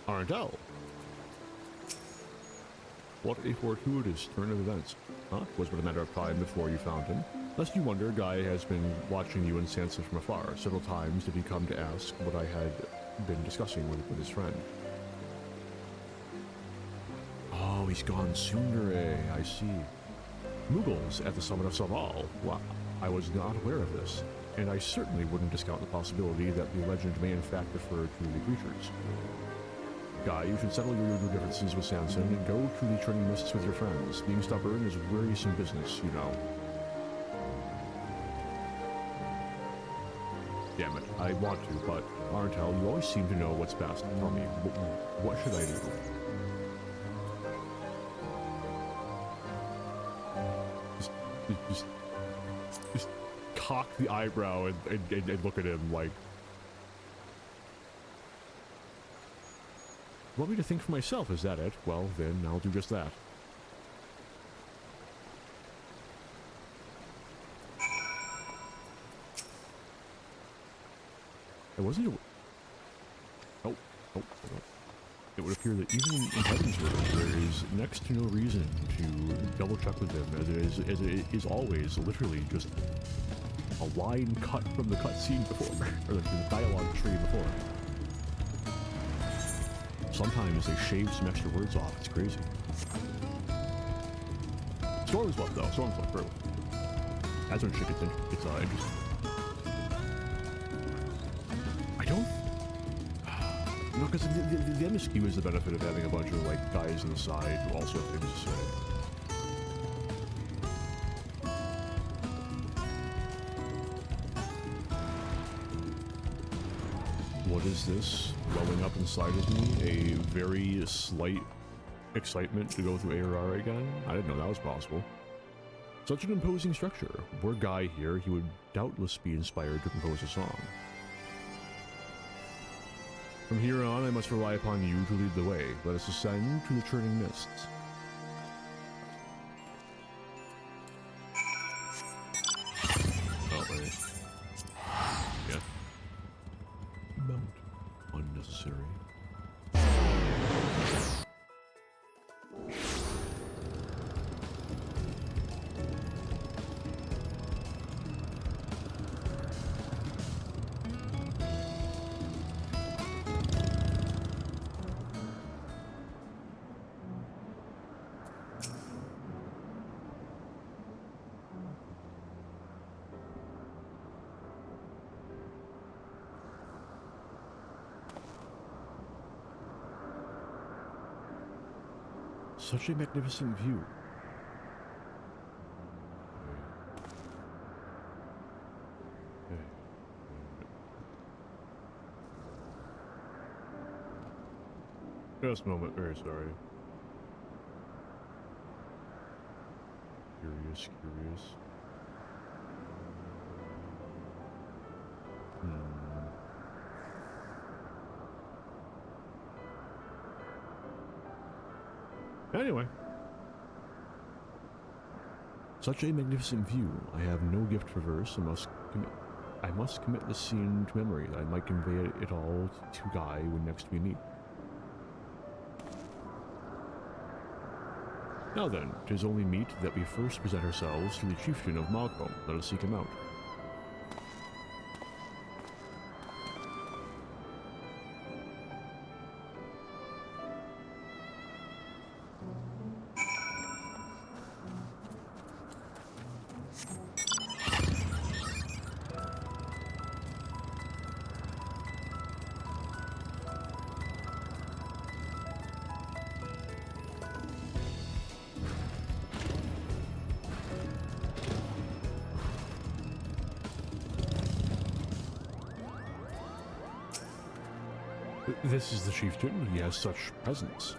Arendelle! What a fortuitous turn of events. Huh? Was but a matter of time before you found him. Lest you wonder, Guy has been watching you and Sansa from afar. Several times did he come to ask what I had been discussing with his friend. Oh, he's gone sooner, eh? I see. Moogles at the summit of Saval. Well, I was not aware of this, and I certainly wouldn't discount the possibility that the legend may in fact refer to the creatures. Guy, you should settle your differences with Sansa and go to the Turning Mists with your friends. Being stubborn is wearisome business, you know. Damn it, I want to, but Arendelle, you always seem to know what's best. Tell me, what should I do? Just cock the eyebrow and look at him like... You want me to think for myself, is that it? Well, then I'll do just that. It wasn't a... Oh. It would appear that even in Heavensward, there is next to no reason to double check with them, as it is always literally just a line cut from the cutscene before, or the dialogue tree before. Sometimes they shave some extra words off. It's crazy. Storm's left though. Storm's left through. That's when shit gets interesting. I don't... No, because the MSQ is the benefit of having a bunch of, like, guys on the side who also have things to say. What is this welling up inside of me? A very slight excitement to go through ARR again? I didn't know that was possible. Such an imposing structure. Were Guy here, he would doubtless be inspired to compose a song. From here on, I must rely upon you to lead the way. Let us ascend to the Turning Mists. Oh, wait. Yeah. Mount. Unnecessary. Such a magnificent view. Just a moment, very sorry. just curious. Anyway. Such a magnificent view. I have no gift for verse. I must commit this scene to memory, that I might convey it all to Guy when next we meet. Now then, 'tis only meet that we first present ourselves to the chieftain of Malcolm. Let us seek him out. This is the chieftain. He has such presence.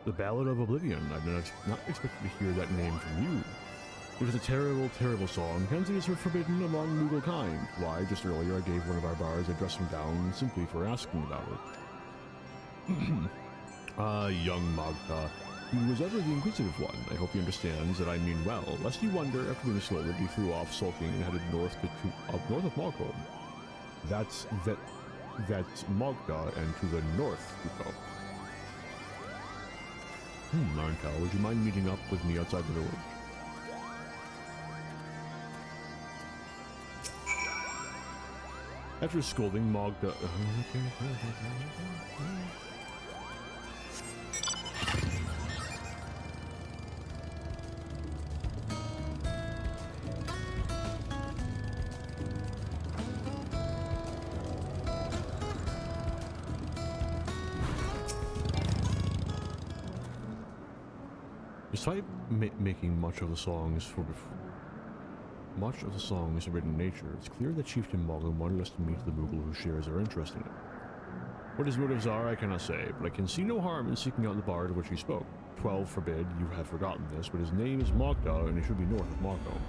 The Ballad of Oblivion. I did not expect to hear that name from you. It is a terrible, terrible song. Hence it is forbidden among Moogle kind. Why, just earlier I gave one of our bards a dressing down simply for asking about it. Young Magda. He was ever the inquisitive one. I hope he understands that I mean well, lest you wonder after being slowed he flew off sulking and headed north north of Malcolm. That's Magda, and to the north you go. Marntel, would you mind meeting up with me outside the village? After scolding Magda... Despite making much of the songs written in nature, it's clear that Chieftain Malcolm wanted us to meet the Moogle who shares our interest in it. What his motives are, I cannot say, but I can see no harm in seeking out the bard of which he spoke. 12 forbid you have forgotten this, but his name is Magda, and he should be north of Malcolm.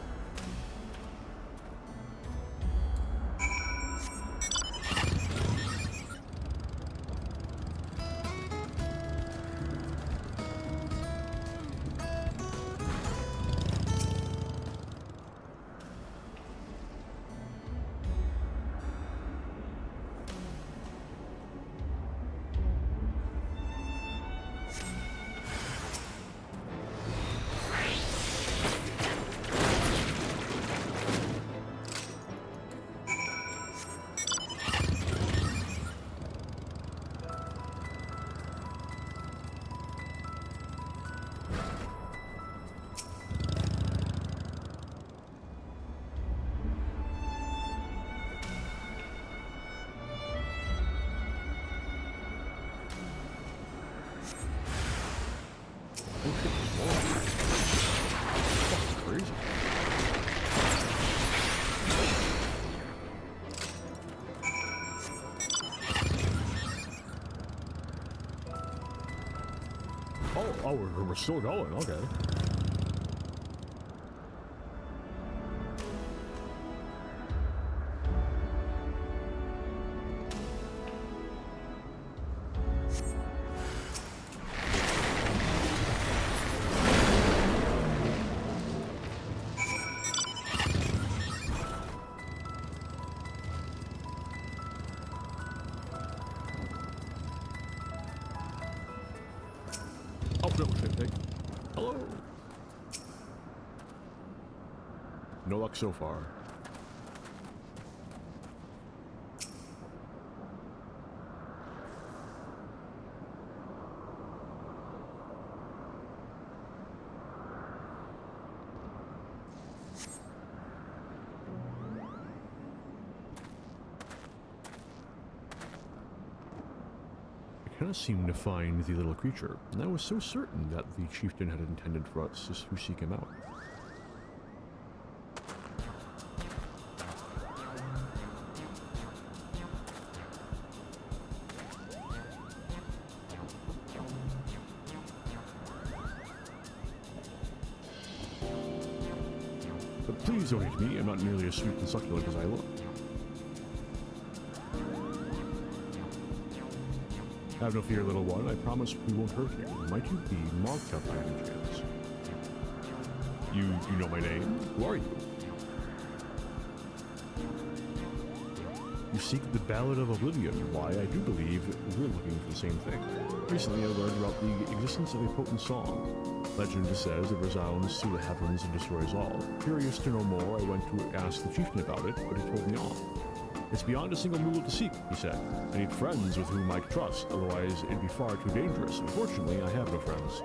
Oh, we're still going, okay. Hello. No luck so far. I cannot seem to find the little creature, and I was so certain that the chieftain had intended for us to seek him out. Please don't hate me. I'm not nearly as sweet and succulent as I look. Have no fear, little one. I promise we won't hurt you. Might you be Marka by any chance? You know my name? Who are you? You seek the Ballad of Oblivion. Why, I do believe we're looking for the same thing. Recently, I learned about the existence of a potent song. Legend says it resounds through the heavens and destroys all. Curious to know more, I went to ask the chieftain about it, but he told me off. It's beyond a single mule to seek, he said. I need friends with whom I can trust, otherwise it'd be far too dangerous. Unfortunately, I have no friends.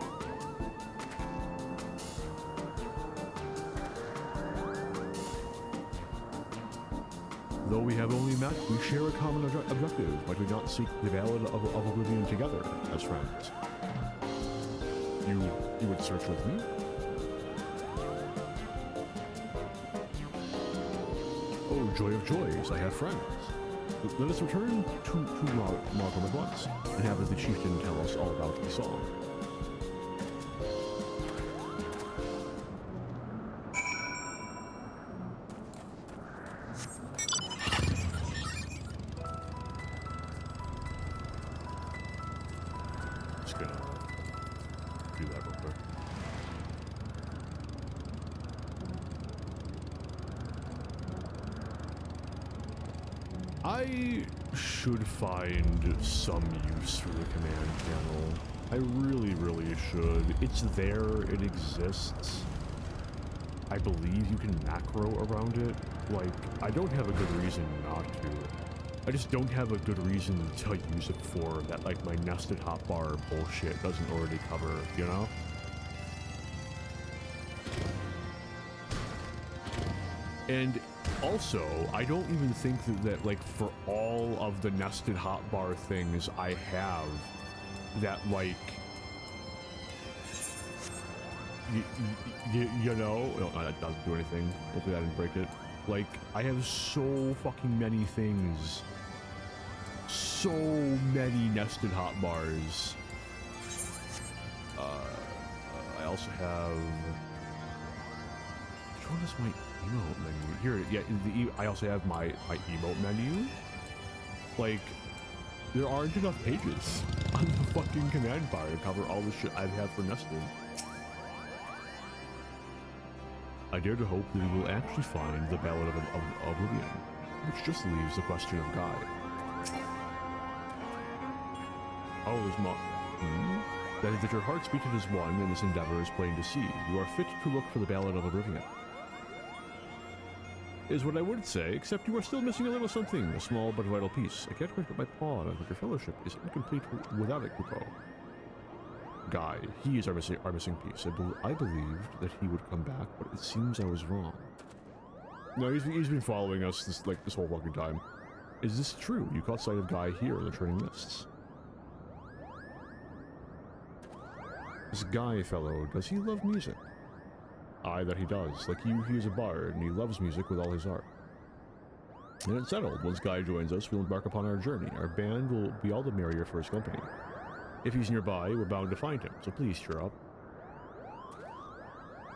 Though we have only met, we share a common objective. Might we not seek the Ballad of Oblivion together as friends? You would search with me? Oh, joy of joys, I have friends. Let us return to Markham at once, and have the chieftain tell us all about the song. Just gonna do that real quick. I should find some use for the command panel. I really should. It's there, it exists. I believe you can macro around it. Like, I don't have a good reason not to. I just don't have a good reason to use it for that, like, my nested hotbar bullshit doesn't already cover, you know? And also, I don't even think that like, for all of the nested hotbar things I have, that, like, you know, no, that doesn't do anything. Hopefully that didn't break it. Like, I have so fucking many things. So many nested hotbars. I also have... Which one is my emote menu? Here, yeah, I also have my emote menu. Like, there aren't enough pages on the fucking command bar to cover all the shit I have for nested. I dare to hope that we will actually find the Ballad of Oblivion, which just leaves the question of Guy. Oh, there's that your heart's beaten as one, and this endeavor is plain to see. You are fit to look for the Ballad of Oblivion. Is what I would say, except you are still missing a little something, a small but vital piece. I can't quite put my paw on it, but your fellowship is incomplete without it, Kupo. Guy, he is our missing piece. I believed that he would come back, but it seems I was wrong. No, he's been following us this whole fucking time. Is this true? You caught sight of Guy here in the Turning Mists. This Guy fellow, does he love music? Aye, that he does. Like you, he is a bard, and he loves music with all his heart. And it's settled. Once Guy joins us, we'll embark upon our journey. Our band will be all the merrier for his company. If he's nearby, we're bound to find him, so please cheer up.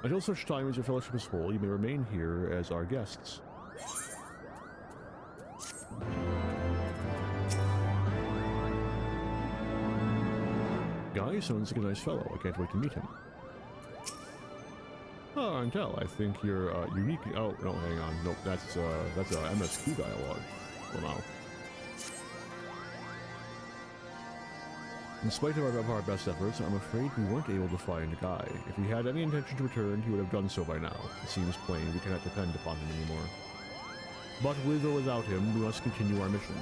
Until such time as your fellowship is whole, you may remain here as our guests. Guy sounds like a nice fellow. I can't wait to meet him. Oh, Antel, I think you're unique. Oh, no, hang on. Nope, that's a MSQ dialogue. Well, now. In spite of our best efforts, I'm afraid we weren't able to find Guy. If he had any intention to return, he would have done so by now. It seems plain we cannot depend upon him anymore. But with or without him, we must continue our mission.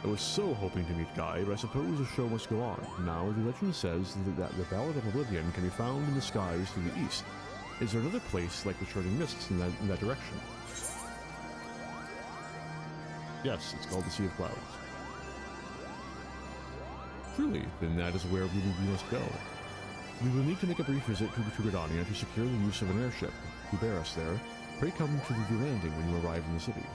I was so hoping to meet Guy, but I suppose the show must go on. Now, the legend says that the Ballad of Oblivion can be found in the skies to the east. Is there another place like the Turning Mists in that direction? Yes, it's called the Sea of Clouds. Truly, then that is where we must go. We will need to make a brief visit to Gridania to secure the use of an airship to bear us there. Pray come to the landing when you arrive in the city.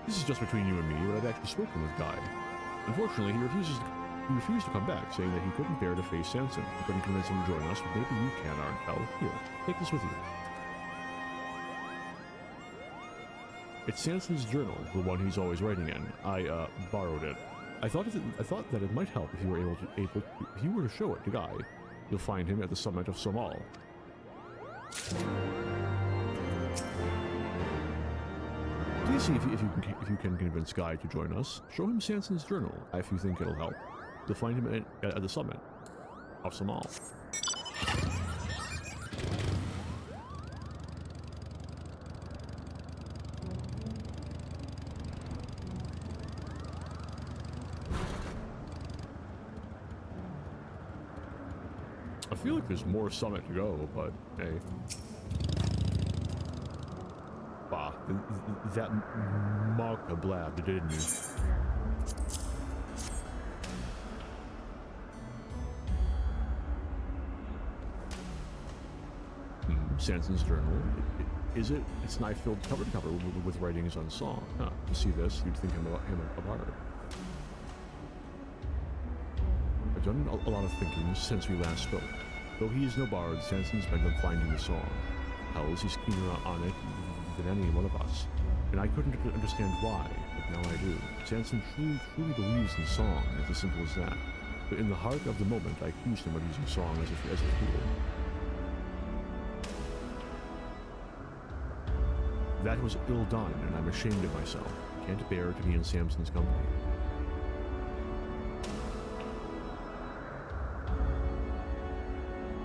This is just between you and me, but I've actually spoken with Guy. Unfortunately, he refuses to... He refused to come back, saying that he couldn't bear to face Sanson. I couldn't convince him to join us, but maybe you can, Arnkel. Here, take this with you. It's Sanson's journal, the one he's always writing in. I borrowed it. I thought that it might help if you were if you were to show it to Guy. You'll find him at the summit of Somal. Please see if you can convince Guy to join us. Show him Sanson's journal if you think it'll help. You'll find him at the summit of Somal. I feel like there's more summit to go, but hey. Bah, that Marka blabbed, didn't he? Sanson's journal. Is it? It's knife-filled cover to cover with writings on song. Huh. To see this, you'd think him a bard. I've done a lot of thinking since we last spoke. Though he is no bard, Sanson's bent on finding the song. Hells, he's keener on it than any one of us. And I couldn't understand why, but now I do. Sanson truly believes in song, it's as simple as that. But in the heart of the moment, I accused him of using song as a fool. That was ill done, and I'm ashamed of myself. I can't bear to be in Samson's company.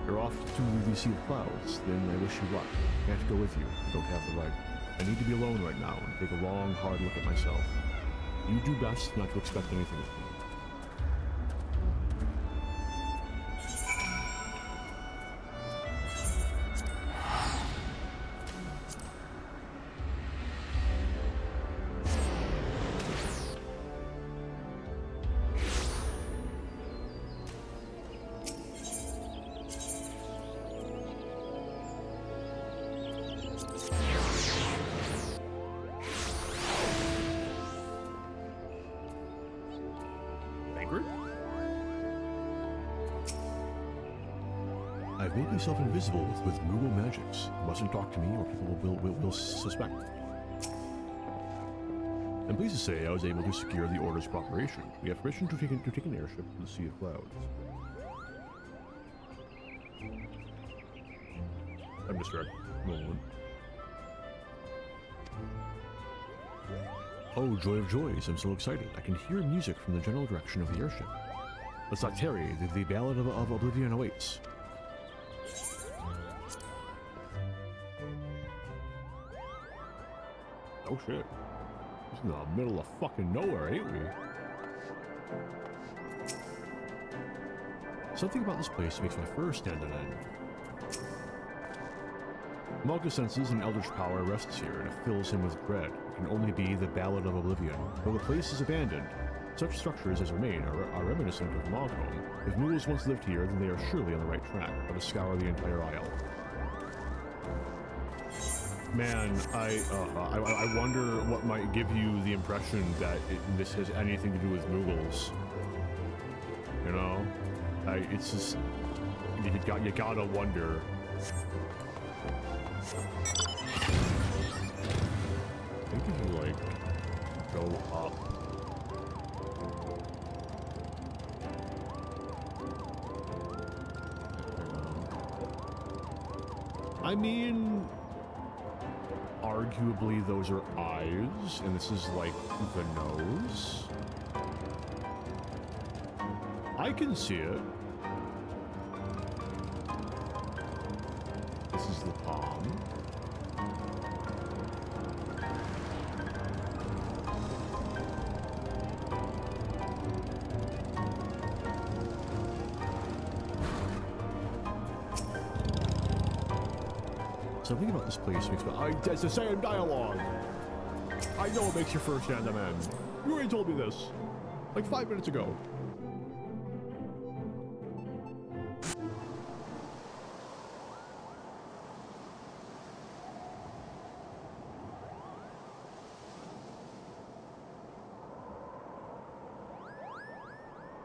You're off to the Sea of Clouds, then I wish you luck. I can't go with you. I don't have the right. I need to be alone right now and take a long, hard look at myself. You do best not to expect anything of me. I've made myself invisible with Moogle magics. You mustn't talk to me or people will suspect. I'm pleased to say I was able to secure the Order's cooperation. We have permission to take an airship to the Sea of Clouds. I'm distracted. Moment. Oh, joy of joys, I'm so excited. I can hear music from the general direction of the airship. Let's not tarry, the Ballad of Oblivion awaits. Oh shit. It's in the middle of fucking nowhere, ain't we? Something about this place makes my fur stand on end. Malka senses an eldritch power rests here, and it fills him with dread. It can only be the Ballad of Oblivion. Though the place is abandoned, such structures as remain are reminiscent of Mogholm. If Moogles once lived here, then they are surely on the right track. Let us scour the entire isle. Man, I wonder what might give you the impression that this has anything to do with Moogles. You know, it's just you gotta wonder. I think if you like go up. I mean, arguably those are eyes, and this is like the nose. I can see it. This is the palm. Something about this place makes me... it's the same dialogue! I know it makes your first stand on end. You already told me this. Like 5 minutes ago.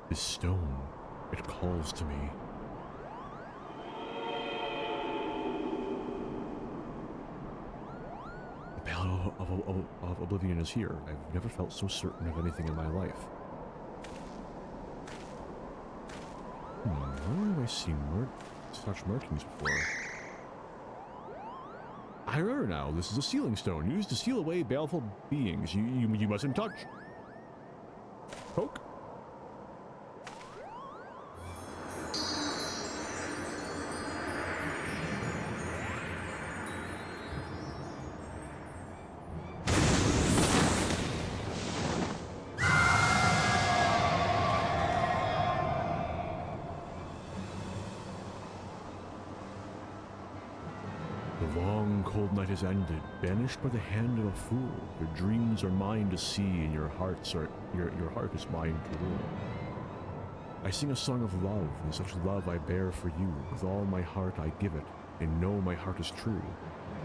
This stone, it calls to me. The Ballad of Oblivion is here. I've never felt so certain of anything in my life. Where have I seen such markings before? I remember now. This is a sealing stone used to seal away baleful beings. You mustn't touch. Poke. The long, cold night has ended, banished by the hand of a fool. Your dreams are mine to see, and your heart is mine to rule. I sing a song of love, and such love I bear for you. With all my heart I give it, and know my heart is true.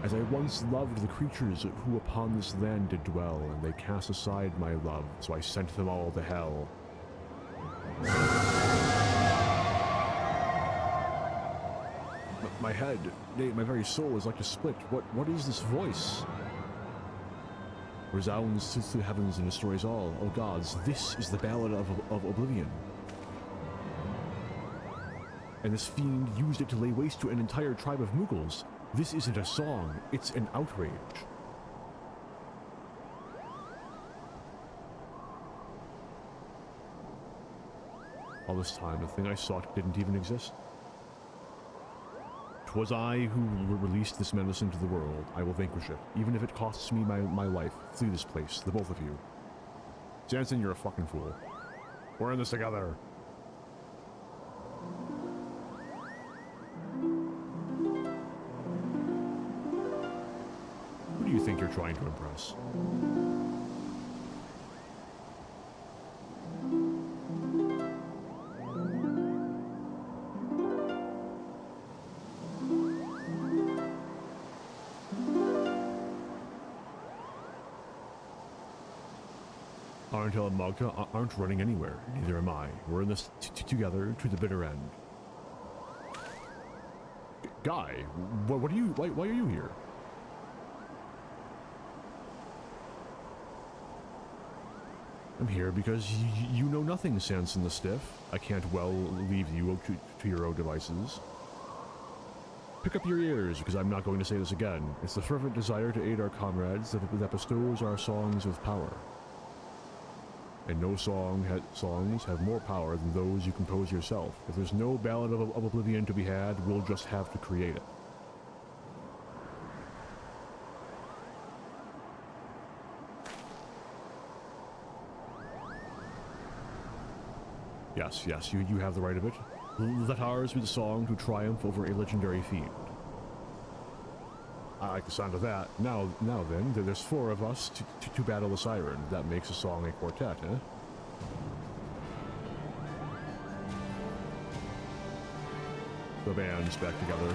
As I once loved the creatures who upon this land did dwell, and they cast aside my love, so I sent them all to hell. My head, nay, my very soul is like to split. What is this voice? Resounds through the heavens and destroys all. Oh gods, this is the Ballad of Oblivion. And this fiend used it to lay waste to an entire tribe of Muggles. This isn't a song, it's an outrage. All this time, the thing I sought didn't even exist. 'Twas I who released this menace into the world. I will vanquish it, even if it costs me my life. Flee this place, the both of you. Jansen, you're a fucking fool. We're in this together. Who do you think you're trying to impress? Arntel and Magda aren't running anywhere, neither am I. We're in this together to the bitter end. Guy, what are you, why are you here? I'm here because you know nothing, Sanson the Stiff. I can't well leave you to your own devices. Pick up your ears, because I'm not going to say this again. It's the fervent desire to aid our comrades that bestows our songs with power. And no songs have more power than those you compose yourself. If there's no Ballad of Oblivion to be had, we'll just have to create it. Yes, you have the right of it. Let ours be the song to triumph over a legendary fiend. I like the sound of that. Now then, there's four of us to battle the siren. That makes a song a quartet, eh? The band's back together.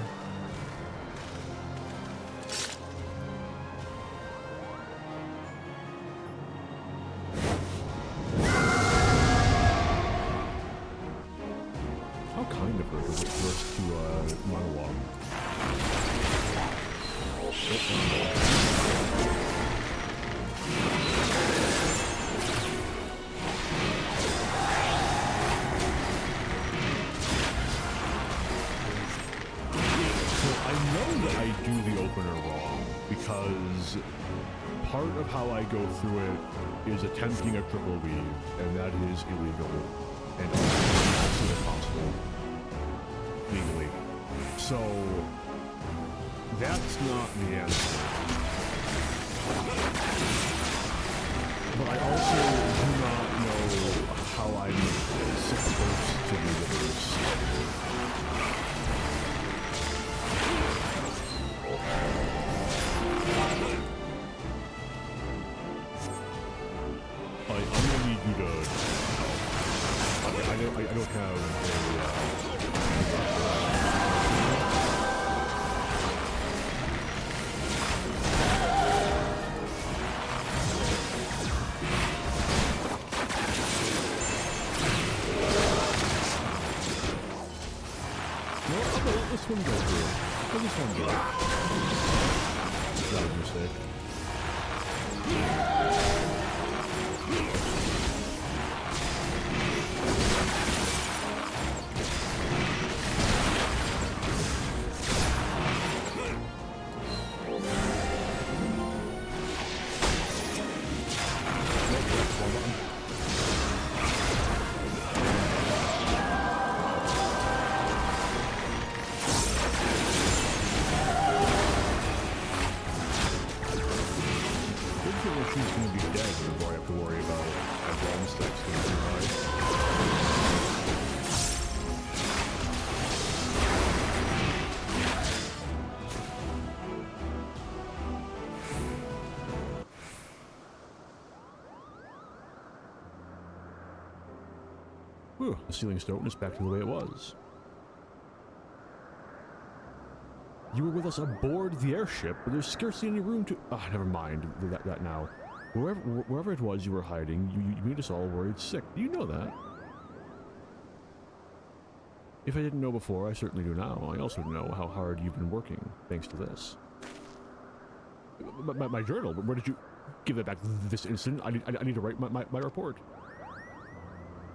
How kind of her was it first to monologue? Because part of how I go through it is attempting a triple weave, and that is illegal, and also impossible legally. So that's not the answer. But I also do not know how I'm supposed to do this. I'm gonna need you to help. I don't have a this one go through? Where'd this one go? That was a mistake. Whew, the ceiling stone is back to the way it was. You were with us aboard the airship, but there's scarcely any room to... Ah, never mind that now. Wherever it was you were hiding, you made us all worried sick. Do you know that? If I didn't know before, I certainly do now. I also know how hard you've been working, thanks to this. My journal, where did you... Give that back this instant. I need to write my report.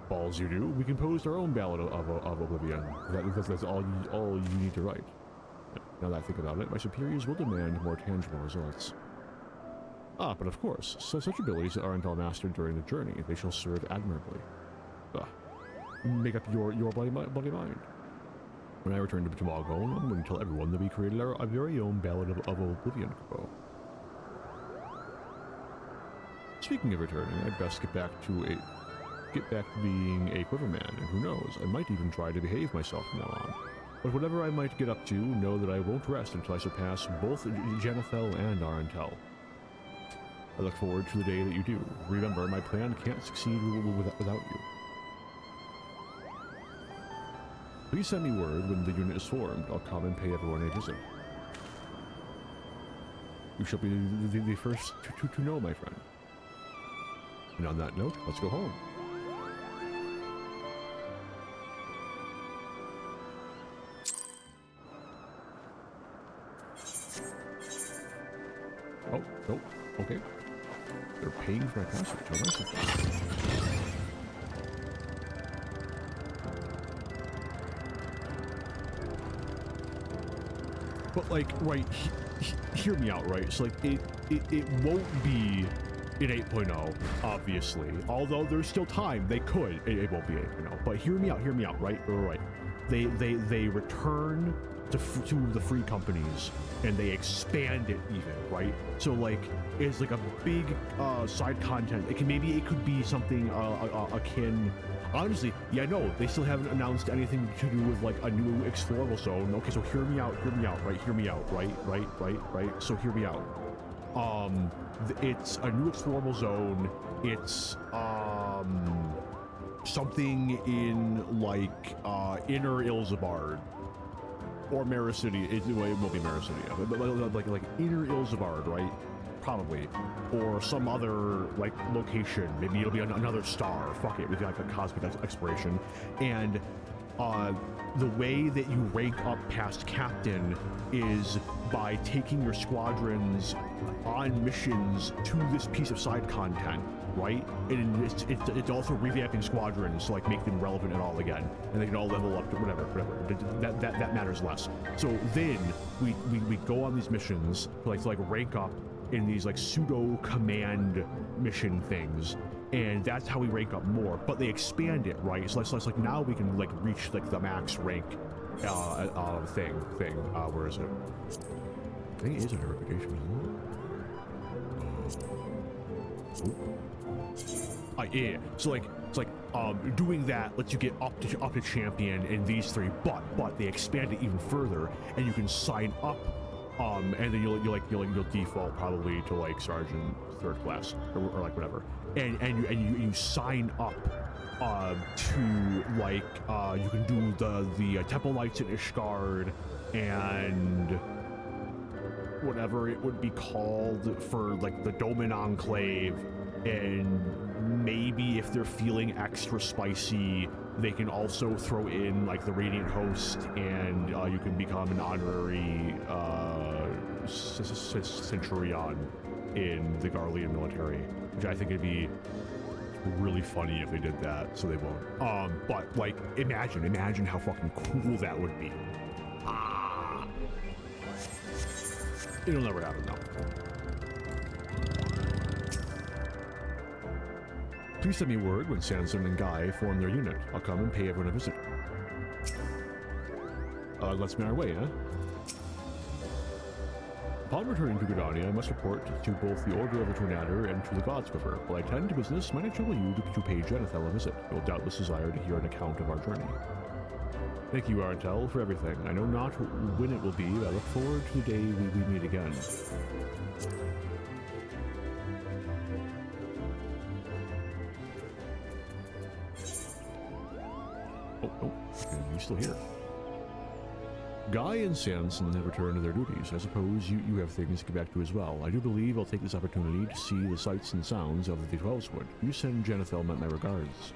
Balls you do. We composed our own ballad of Oblivion. That's all you need to write. Now that I think about it, my superiors will demand more tangible results. Ah, but of course, such abilities aren't all mastered during the journey. They shall serve admirably. Make up your bloody mind. When I return to Malgone, I'm going to tell everyone that we created our very own ballad of Oblivion, Kupo. Speaking of returning, I'd best get back to being a Quiverman, and who knows, I might even try to behave myself from now on. But whatever I might get up to, know that I won't rest until I surpass both Janethel and Arantel. I look forward to the day that you do. Remember, my plan can't succeed without you. Please send me word when the unit is formed. I'll come and pay everyone a visit. You shall be the first to know, my friend. And on that note, let's go home. Oh, nope. Okay. They're paying for my password. Oh, that's okay. But like, right, hear me out, right? So like, it won't be in 8.0, obviously. Although there's still time, they could. It won't be 8.0. But hear me out, right? Right. They return to the free companies and they expand it even, right? So like, it's like a big side content. It could be something akin. Honestly, yeah, no, they still haven't announced anything to do with like a new explorable zone. Okay, so hear me out, right? Hear me out, right? So hear me out. It's a new explorable zone. It's something in like Inner Ilzabard or Mara City. It won't be Mara City, but like Inner Ilzabard, right? Probably, or some other like location. Maybe it'll be another star. Fuck it, maybe like a cosmic exploration. And the way that you rank up past captain is by taking your squadrons on missions to this piece of side content, right? And it's also revamping squadrons to like make them relevant at all again, and they can all level up to whatever. That matters less. So then we go on these missions to like rank up in these like pseudo command mission things, and that's how we rank up more. But they expand it, right? So it's like now we can like reach like the max rank thing. Where is it? I think it is a verification, isn't it? Yeah. So like it's like doing that lets you get up to champion in these three, but they expand it even further, and you can sign up. And then you'll default probably to like sergeant 3rd class or like whatever, and you sign up to like you can do the Temple Knights in Ishgard and whatever it would be called for like the Doman Enclave and maybe if they're feeling extra spicy, they can also throw in like the Radiant Host, and you can become an honorary Centurion in the Garlean military, which I think would be really funny if they did that, so they won't. But like, imagine how fucking cool that would be. Ah, it'll never happen though. Please send me word when Sanson and Guy form their unit. I'll come and pay everyone a visit. Let's be on our way, huh? Upon returning to Gridania, I must report to both the Order of Eternator and to the Gods River. While I tend to business, might I trouble you to pay Genethel a visit? You'll doubtless desire to hear an account of our journey. Thank you, Arantel, for everything. I know not when it will be, but I look forward to the day we meet again. Oh, he's still here. Guy and Sanson have returned to their duties. I suppose you have things to get back to as well. I do believe I'll take this opportunity to see the sights and sounds of the Twelveswood. You send Genethel my regards.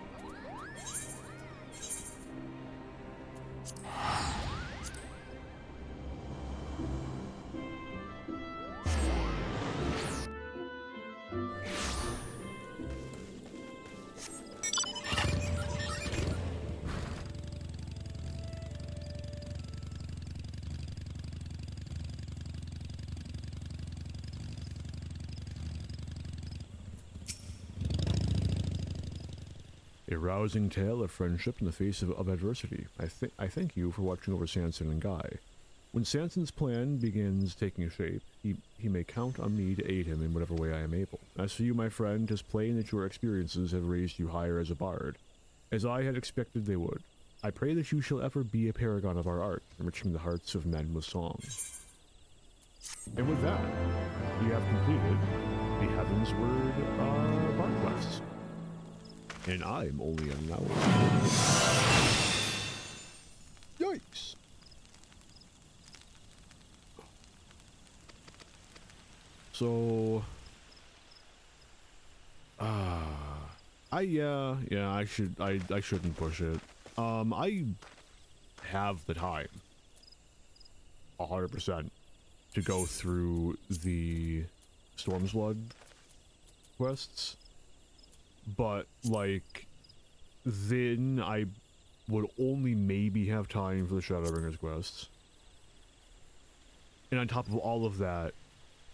A rousing tale of friendship in the face of adversity. I thank you for watching over Sanson and Guy. When Sanson's plan begins taking shape, he may count on me to aid him in whatever way I am able. As for you, my friend, 'tis plain that your experiences have raised you higher as a bard, as I had expected they would. I pray that you shall ever be a paragon of our art, enriching the hearts of men with song. And with that, we have completed the Heavensward bard quests. And I'm only an hour. Yikes! So, I shouldn't push it. I have the time, 100%, to go through the Stormsblood quests. But, like, then I would only maybe have time for the Shadowbringers quests. And on top of all of that,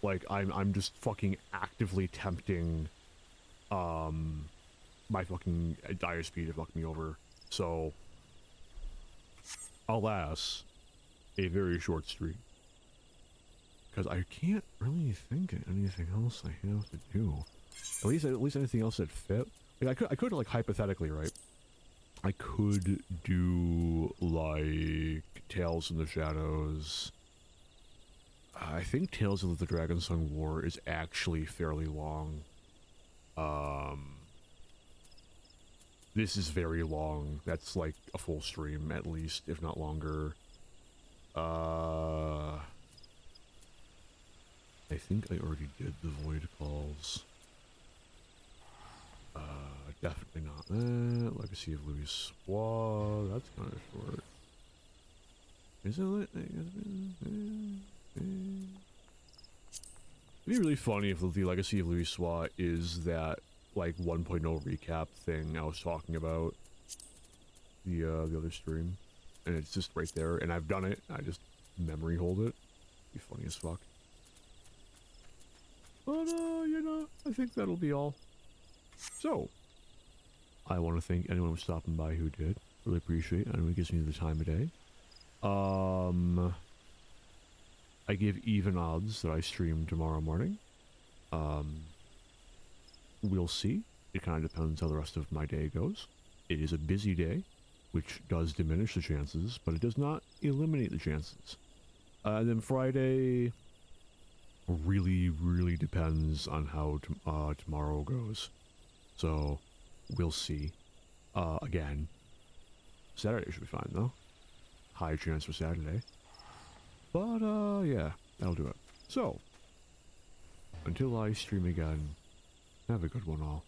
like, I'm just fucking actively tempting, my fucking Dire Speed to fuck me over. So, alas, a very short stream. Because I can't really think of anything else I have to do. At least anything else that fit. Like, I could like hypothetically, right? I could do like Tales in the Shadows. I think Tales of the Dragonsong War is actually fairly long. This is very long. That's like a full stream at least, if not longer. I think I already did the Void Calls. Definitely not that. Legacy of Louis Swa, that's kind of short. Is it? It'd be really funny if the Legacy of Louis Swa is that, like, 1.0 recap thing I was talking about. The other stream. And it's just right there, and I've done it, I just memory hold it. It'd be funny as fuck. But, you know, I think that'll be all. So, I want to thank anyone who's stopping by who did. Really appreciate it. Anyone who gives me the time of day. I give even odds that I stream tomorrow morning. We'll see. It kind of depends how the rest of my day goes. It is a busy day, which does diminish the chances, but it does not eliminate the chances. And then Friday really depends on how tomorrow goes. So, we'll see. Again, Saturday should be fine, though. High chance for Saturday. But, yeah, that'll do it. So, until I stream again, have a good one all.